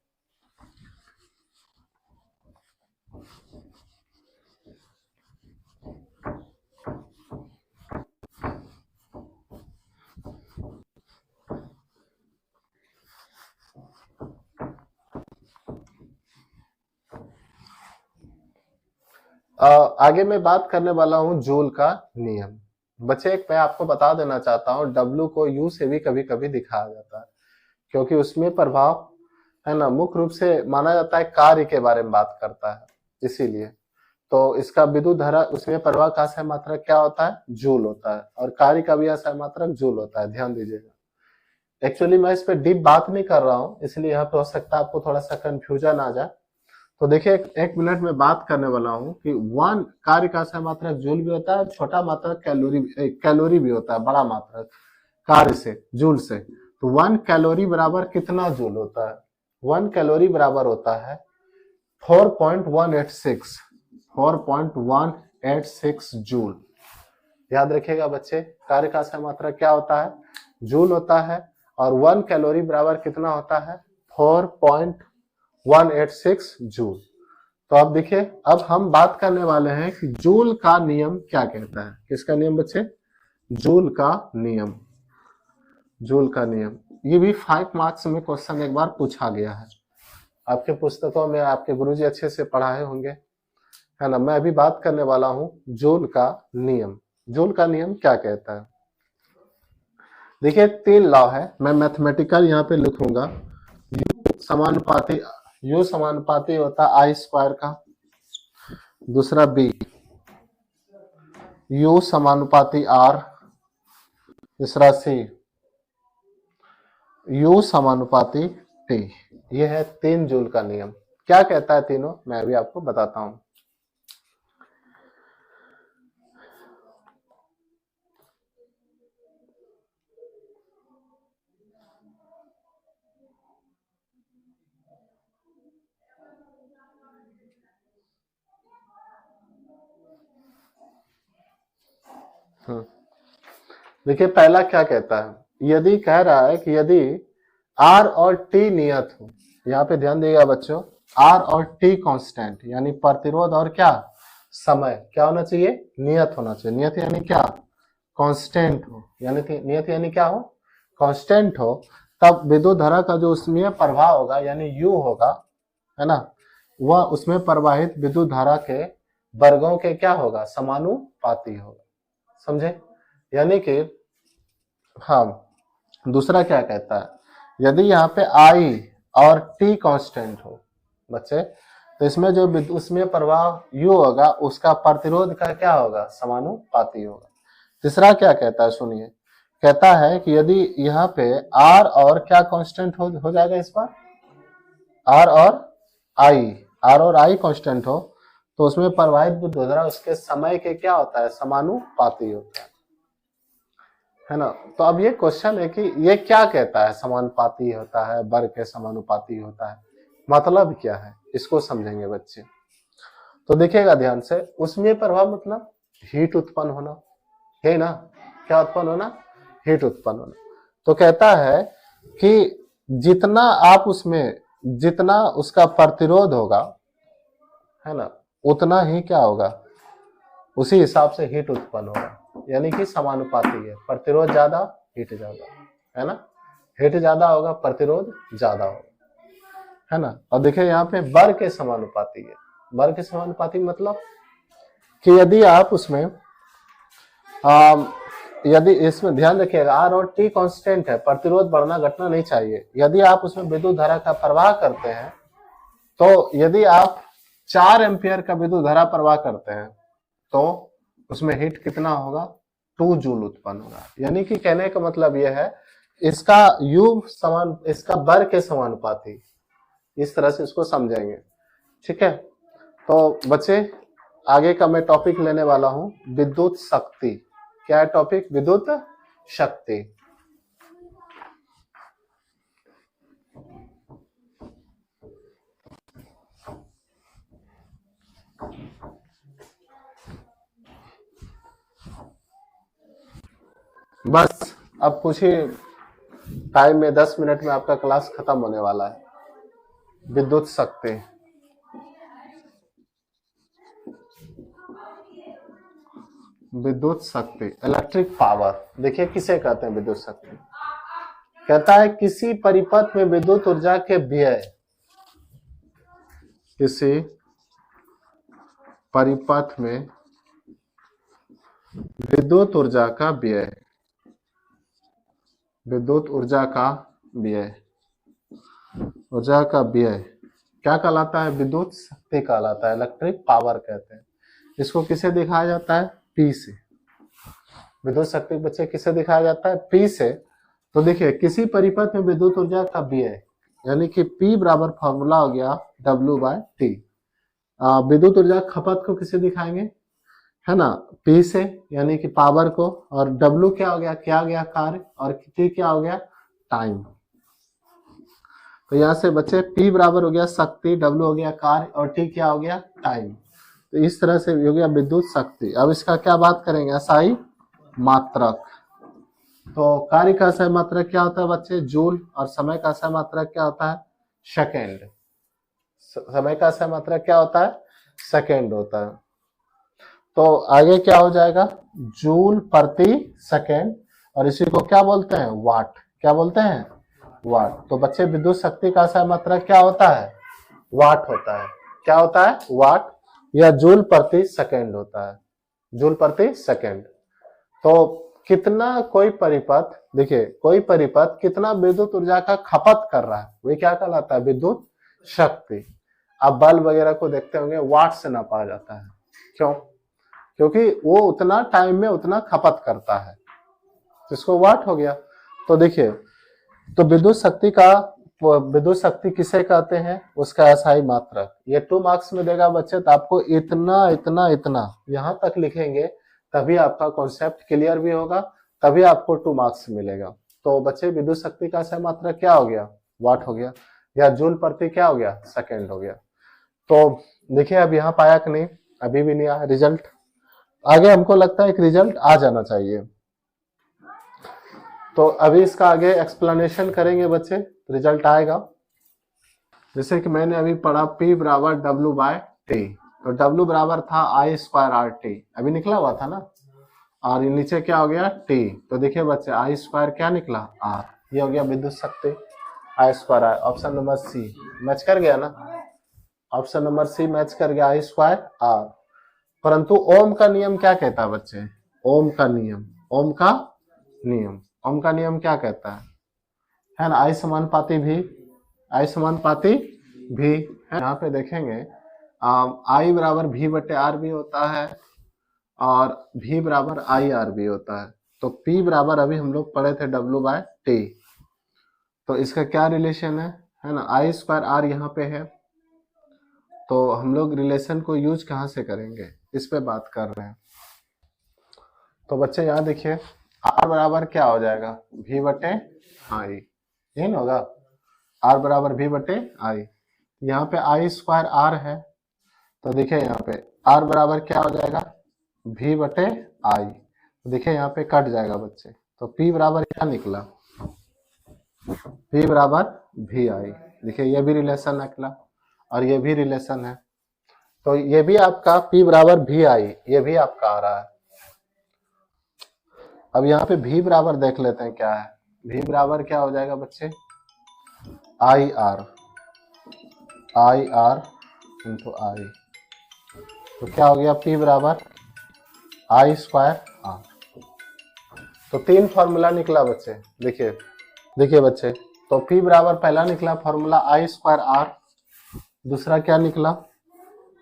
Speaker 1: आगे मैं बात करने वाला हूँ जूल का नियम। बच्चे एक मैं आपको बता देना चाहता हूँ, W को U से भी कभी कभी दिखाया जाता है, क्योंकि उसमें प्रभाव है ना मुख्य रूप से माना जाता है कार्य के बारे में बात करता है, इसीलिए तो इसका विद्युत धारा उसमें प्रवाह का आशय मात्रक क्या होता है जूल होता है, और कार्य का भी आशय मात्रक जूल होता है, ध्यान दीजिएगा। एक्चुअली मैं इस पर डीप बात नहीं कर रहा हूँ, इसलिए यहाँ पे हो सकता है आपको थोड़ा सा कंफ्यूजन आ जाए। तो देखिए एक मिनट में बात करने वाला हूँ कि वन कार्य का आशय मात्रक जूल भी होता है, छोटा मात्रक कैलोरी भी होता है, बड़ा मात्रक कार्य से जूल से। तो 1 कैलोरी बराबर कितना जूल होता है, 1 कैलोरी बराबर होता है 4.186 जूल। याद रखिएगा बच्चे, कार्य का सही क्या होता है, जूल होता है, और 1 कैलोरी बराबर कितना होता है, 4.186 जूल। तो अब देखिए, अब हम बात करने वाले हैं कि जूल का नियम क्या कहता है। किसका नियम बच्चे, जूल का नियम। जूल का नियम, ये भी 5 मार्क्स में क्वेश्चन एक बार पूछा गया है, आपके पुस्तकों में आपके गुरुजी अच्छे से पढ़ाए होंगे, है ना। मैं अभी बात करने वाला हूं जूल का नियम। जूल का नियम क्या कहता है, देखिए 3 लॉ है, मैं मैथमेटिकल यहाँ पे लिखूंगा। यू समानुपाती होता आई स्क्वायर का, दूसरा बी यू समानुपाती आर, तीसरा सी यू समानुपाती टी। ये है 3 जूल का नियम। क्या कहता है तीनों, मैं अभी आपको बताता हूं। देखिए पहला क्या कहता है, यदि कह रहा है कि यदि R और T नियत हो, यहाँ पे ध्यान दिएगा बच्चों, R और T कांस्टेंट, यानी प्रतिरोध और क्या, समय क्या होना चाहिए, नियत होना चाहिए। नियत यानी क्या, कांस्टेंट हो, यानी नियत यानी क्या हो, कांस्टेंट हो, तब विद्युत धारा का जो उसमें प्रवाह होगा यानी U होगा, है ना, वह उसमें प्रवाहित विद्युत धारा के वर्गों के क्या होगा, समानुपाती होगा। समझे, यानी कि हाँ, दूसरा क्या कहता है, यदि यहाँ पे I और T कांस्टेंट हो बच्चे, तो इसमें जो उसमें प्रवाह U होगा उसका प्रतिरोध का क्या होगा, समानुपाती होगा। तीसरा क्या कहता है सुनिए, कहता है कि यदि यहाँ पे R और क्या कांस्टेंट हो जाएगा, इस बार R और I कांस्टेंट हो, तो उसमें प्रवाहित विद्युत धारा उसके समय के क्या होता है, समानुपाती होता है ना। तो अब ये क्वेश्चन है कि ये क्या कहता है, समानुपाती होता है, वर्ग के समानुपाती होता है, मतलब क्या है, इसको समझेंगे बच्चे। तो देखिएगा ध्यान से, उसमें प्रभाव मतलब हीट उत्पन्न होना है ना, क्या उत्पन्न होना, हीट उत्पन्न होना। तो कहता है कि जितना आप उसमें, जितना उसका प्रतिरोध होगा, है ना, उतना ही क्या होगा, उसी हिसाब से हीट उत्पन्न होगा, यानी कि समानुपाती है, प्रतिरोध ज्यादा हीट ज्यादा, है ना, हीट ज्यादा होगा प्रतिरोध ज्यादा होगा, है ना। और देखिए यहाँ पे वर्ग के समानुपाती है। वर्ग के समानुपाती मतलब कि यदि आप उसमें यदि इसमें ध्यान रखिएगा R और T कांस्टेंट है, प्रतिरोध बढ़ना घटना नहीं चाहिए। यदि आप उसमें विद्युत धारा का प्रवाह करते हैं, तो यदि आप 4 एम्पियर का विद्युत धारा प्रवाह करते हैं, तो उसमें हीट कितना होगा, 2 जूल उत्पन्न होगा। यानी कि कहने का मतलब यह है, इसका U समान, इसका वर्ग के समानुपाती, इस तरह से इसको समझेंगे, ठीक है। तो बच्चे आगे का मैं टॉपिक लेने वाला हूं विद्युत शक्ति। क्या है टॉपिक, विद्युत शक्ति। बस अब कुछ ही टाइम में, 10 मिनट में आपका क्लास खत्म होने वाला है। विद्युत शक्ति, विद्युत शक्ति, इलेक्ट्रिक पावर। देखिए किसे कहते हैं विद्युत शक्ति, कहता है किसी परिपथ में विद्युत ऊर्जा के व्यय, किसी परिपथ में विद्युत ऊर्जा का व्यय, विद्युत ऊर्जा का व्यय, ऊर्जा का व्यय क्या कहलाता है, विद्युत शक्ति कहलाता है, इलेक्ट्रिक पावर कहते हैं। इसको किसे दिखाया जाता है, P से। विद्युत शक्ति बच्चे किसे दिखाया जाता है, P से। तो देखिए किसी परिपथ में विद्युत ऊर्जा का व्यय, यानी कि P बराबर फॉर्मूला हो गया W/T। विद्युत ऊर्जा खपत को किसे दिखाएंगे, है ना, P से, यानी कि पावर को, और W क्या हो गया, क्या गया कार्य, और T क्या हो गया, टाइम। तो यहाँ से बच्चे P बराबर हो गया शक्ति, W हो गया कार्य, और T क्या हो गया, टाइम। तो इस तरह से हो गया विद्युत शक्ति। अब इसका क्या बात करेंगे, SI मात्रक। तो कार्य का असहाय मात्रक क्या होता है बच्चे? जूल। और समय का असहाय मात्रक क्या होता है? सेकेंड। समय का असहाय मात्रक क्या होता है? सेकेंड होता है। तो आगे क्या हो जाएगा? जूल प्रति सेकेंड, और इसी को क्या बोलते हैं? वाट। क्या बोलते हैं? वाट। तो बच्चे विद्युत शक्ति का असहाय मात्रक क्या होता है? वाट होता है। क्या होता है? वाट, या जूल प्रति सेकेंड होता है। जूल प्रति सेकेंड। तो कितना कोई परिपथ, देखिए कोई परिपथ कितना विद्युत ऊर्जा का खपत कर रहा है, वही क्या कहलाता है? विद्युत शक्ति। आप बल्ब वगैरह को देखते होंगे, वाट से नापा जाता है। क्यों? क्योंकि वो उतना टाइम में उतना खपत करता है, जिसको वाट हो गया। तो देखिए, तो विद्युत शक्ति किसे कहते हैं? उसका अस्थायी मात्रक। ये 2 मार्क्स में देगा बच्चे, तो आपको इतना इतना इतना यहां तक लिखेंगे, तभी आपका कॉन्सेप्ट क्लियर भी होगा, तभी आपको 2 मार्क्स मिलेगा। तो बच्चे विद्युत शक्ति का अस्थायी मात्रक क्या हो गया? वाट हो गया, या जूल प्रति क्या हो गया? सेकेंड हो गया। तो देखिए अब यहाँ पाया कि नहीं? अभी भी नहीं आया रिजल्ट। आगे हमको लगता है एक रिजल्ट आ जाना चाहिए। तो अभी इसका आगे एक्सप्लेनेशन करेंगे बच्चे, रिजल्ट आएगा। जैसे कि मैंने अभी पढ़ा P बराबर W बाय टी, तो W बराबर था I स्क्वायर आर टी, अभी निकला हुआ था ना, और नीचे क्या हो गया? T। तो देखिए बच्चे I स्क्वायर क्या निकला? R। ये हो गया विद्युत शक्ति, I square R। Option number C match कर गया ना? ऑप्शन नंबर सी मैच कर गया, I स्क्वायर R। परंतु ओम का नियम क्या कहता है बच्चे? ओम का नियम, ओम का नियम, ओम का नियम क्या कहता है ना? I समानुपाती भी, I समानुपाती भी है। यहाँ पे देखेंगे I बराबर V बटे R भी होता है, और V बराबर आई आर भी होता है। तो P बराबर अभी हम लोग पढ़े थे W बाय टी। तो इसका क्या रिलेशन है ना? I स्क्वायर R यहाँ पे है, तो हम लोग रिलेशन को यूज कहाँ से करेंगे, इस पे बात कर रहे हैं। तो बच्चे यहाँ देखिए, R बराबर क्या हो जाएगा? V बटे आई, यही ना होगा? R बराबर V बटे आई। यहाँ पे I स्क्वायर R है, तो देखिए यहाँ पे R बराबर क्या हो जाएगा? V बटे आई। तो देखिए यहाँ पे कट जाएगा बच्चे, तो P बराबर क्या निकला? P बराबर V आई। देखिए ये भी रिलेशन निकला, और ये भी रिलेशन है। तो ये भी आपका P बराबर V आई, ये भी आपका आ रहा है। अब यहाँ पे V बराबर देख लेते हैं क्या है। V बराबर क्या हो जाएगा बच्चे? आई आर इंटू आई। तो क्या हो गया? P बराबर आई स्क्वायर आर। तो 3 फॉर्मूला निकला बच्चे। देखिए बच्चे, तो P बराबर पहला निकला फॉर्मूला आई स्क्वायर आर, दूसरा क्या निकला?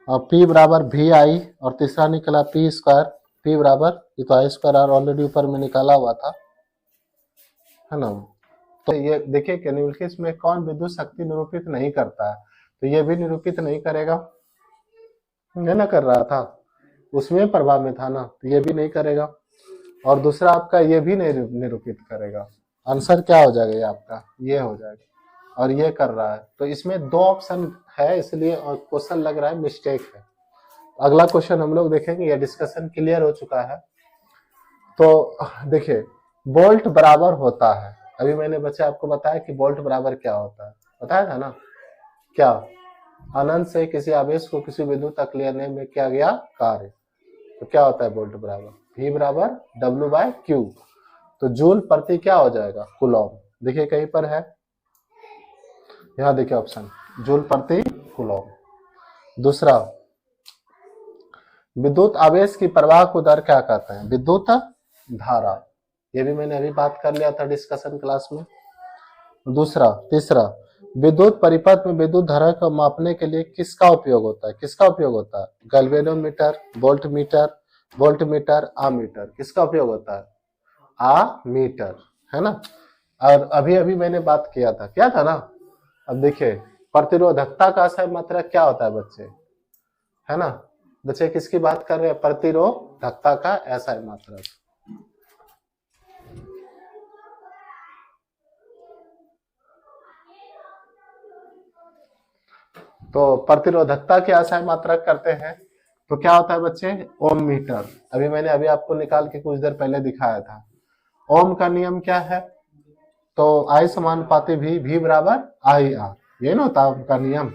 Speaker 1: और P बराबर V आई, और तीसरा निकला P स्क्वायर। P बराबर, ये तो आई स्क्वायर आर ऑलरेडी ऊपर में निकाला हुआ था, है ना? तो ये देखिए कैनिवल्किस में कौन विद्युत शक्ति निरूपित नहीं करता है, तो ये भी निरूपित नहीं करेगा, नहीं ना कर रहा था, उसमें प्रभाव में था ना, तो ये भी नहीं करेगा। और दूसरा आपका ये भी नहीं निरूपित करेगा। आंसर क्या हो जाएगा? ये आपका ये हो जाएगा, और ये कर रहा है। तो इसमें 2 ऑप्शन है, इसलिए क्वेश्चन लग रहा है मिस्टेक है। अगला क्वेश्चन हम लोग देखेंगे, ये डिस्कशन क्लियर हो चुका है। तो देखिए, वोल्ट बराबर होता है, अभी मैंने बच्चे आपको बताया कि वोल्ट बराबर क्या होता है, बताया था ना? क्या? अनंत से किसी आवेश को किसी बिंदु तक ले जाने में किया गया कार्य। तो क्या होता है वोल्ट बराबर? V बराबर W बाय क्यू। तो जूल प्रति क्या हो जाएगा? कूलॉम। देखिए कहीं पर है, यहाँ देखिए ऑप्शन, जूल प्रति कूलॉम। दूसरा, विद्युत आवेश की प्रवाह को दर क्या कहते हैं? विद्युत धारा। ये भी मैंने अभी बात कर लिया था डिस्कशन क्लास में। तीसरा, विद्युत परिपथ में विद्युत धारा को मापने के लिए किसका उपयोग होता है? किसका उपयोग होता है? Galvanometer, voltmeter, ammeter. किसका उपयोग होता है? आमीटर, है ना? और अभी मैंने बात किया था, क्या था ना? अब देखिए, प्रतिरोधकता का असहाय मात्रक क्या होता है बच्चे, है ना? बच्चे किसकी बात कर रहे हैं? प्रतिरोधकता का असहाय मात्रक। तो प्रतिरोधकता की असहाय मात्रक करते हैं तो क्या होता है बच्चे, ओम मीटर। अभी आपको निकाल के कुछ देर पहले दिखाया था। ओम का नियम क्या है, तो आई समानुपाती भी बराबर आई आर, ये ना होता ओम का नियम,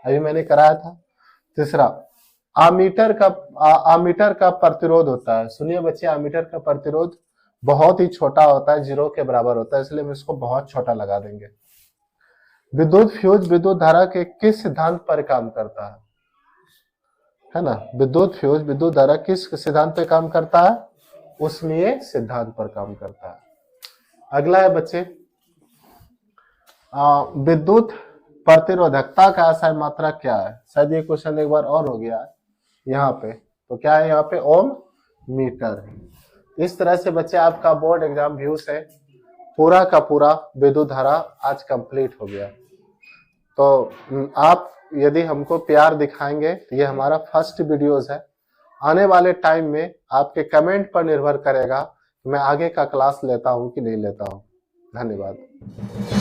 Speaker 1: अभी मैंने कराया था। तीसरा, आमीटर का प्रतिरोध होता है। सुनिए बच्चे, आमीटर का प्रतिरोध बहुत ही छोटा होता है, 0 के बराबर होता है, इसलिए हम इसको बहुत छोटा लगा देंगे। विद्युत फ्यूज विद्युत धारा के किस सिद्धांत पर काम करता है ना? विद्युत फ्यूज विद्युत धारा किस सिद्धांत पर काम करता है? उष्मीय सिद्धांत पर काम करता है। अगला है बच्चे, विद्युत प्रतिरोधकता का आशय मात्रा क्या है? शायद ये क्वेश्चन एक बार और हो गया है यहाँ पे, तो क्या है यहाँ पे, ओम मीटर। इस तरह से बच्चे आपका बोर्ड एग्जाम व्यू से पूरा का पूरा विद्युत धारा आज कंप्लीट हो गया। तो आप यदि हमको प्यार दिखाएंगे तो ये हमारा फर्स्ट वीडियोस है। आने वाले टाइम में आपके कमेंट पर निर्भर करेगा कि मैं आगे का क्लास लेता हूँ कि नहीं लेता हूँ। धन्यवाद।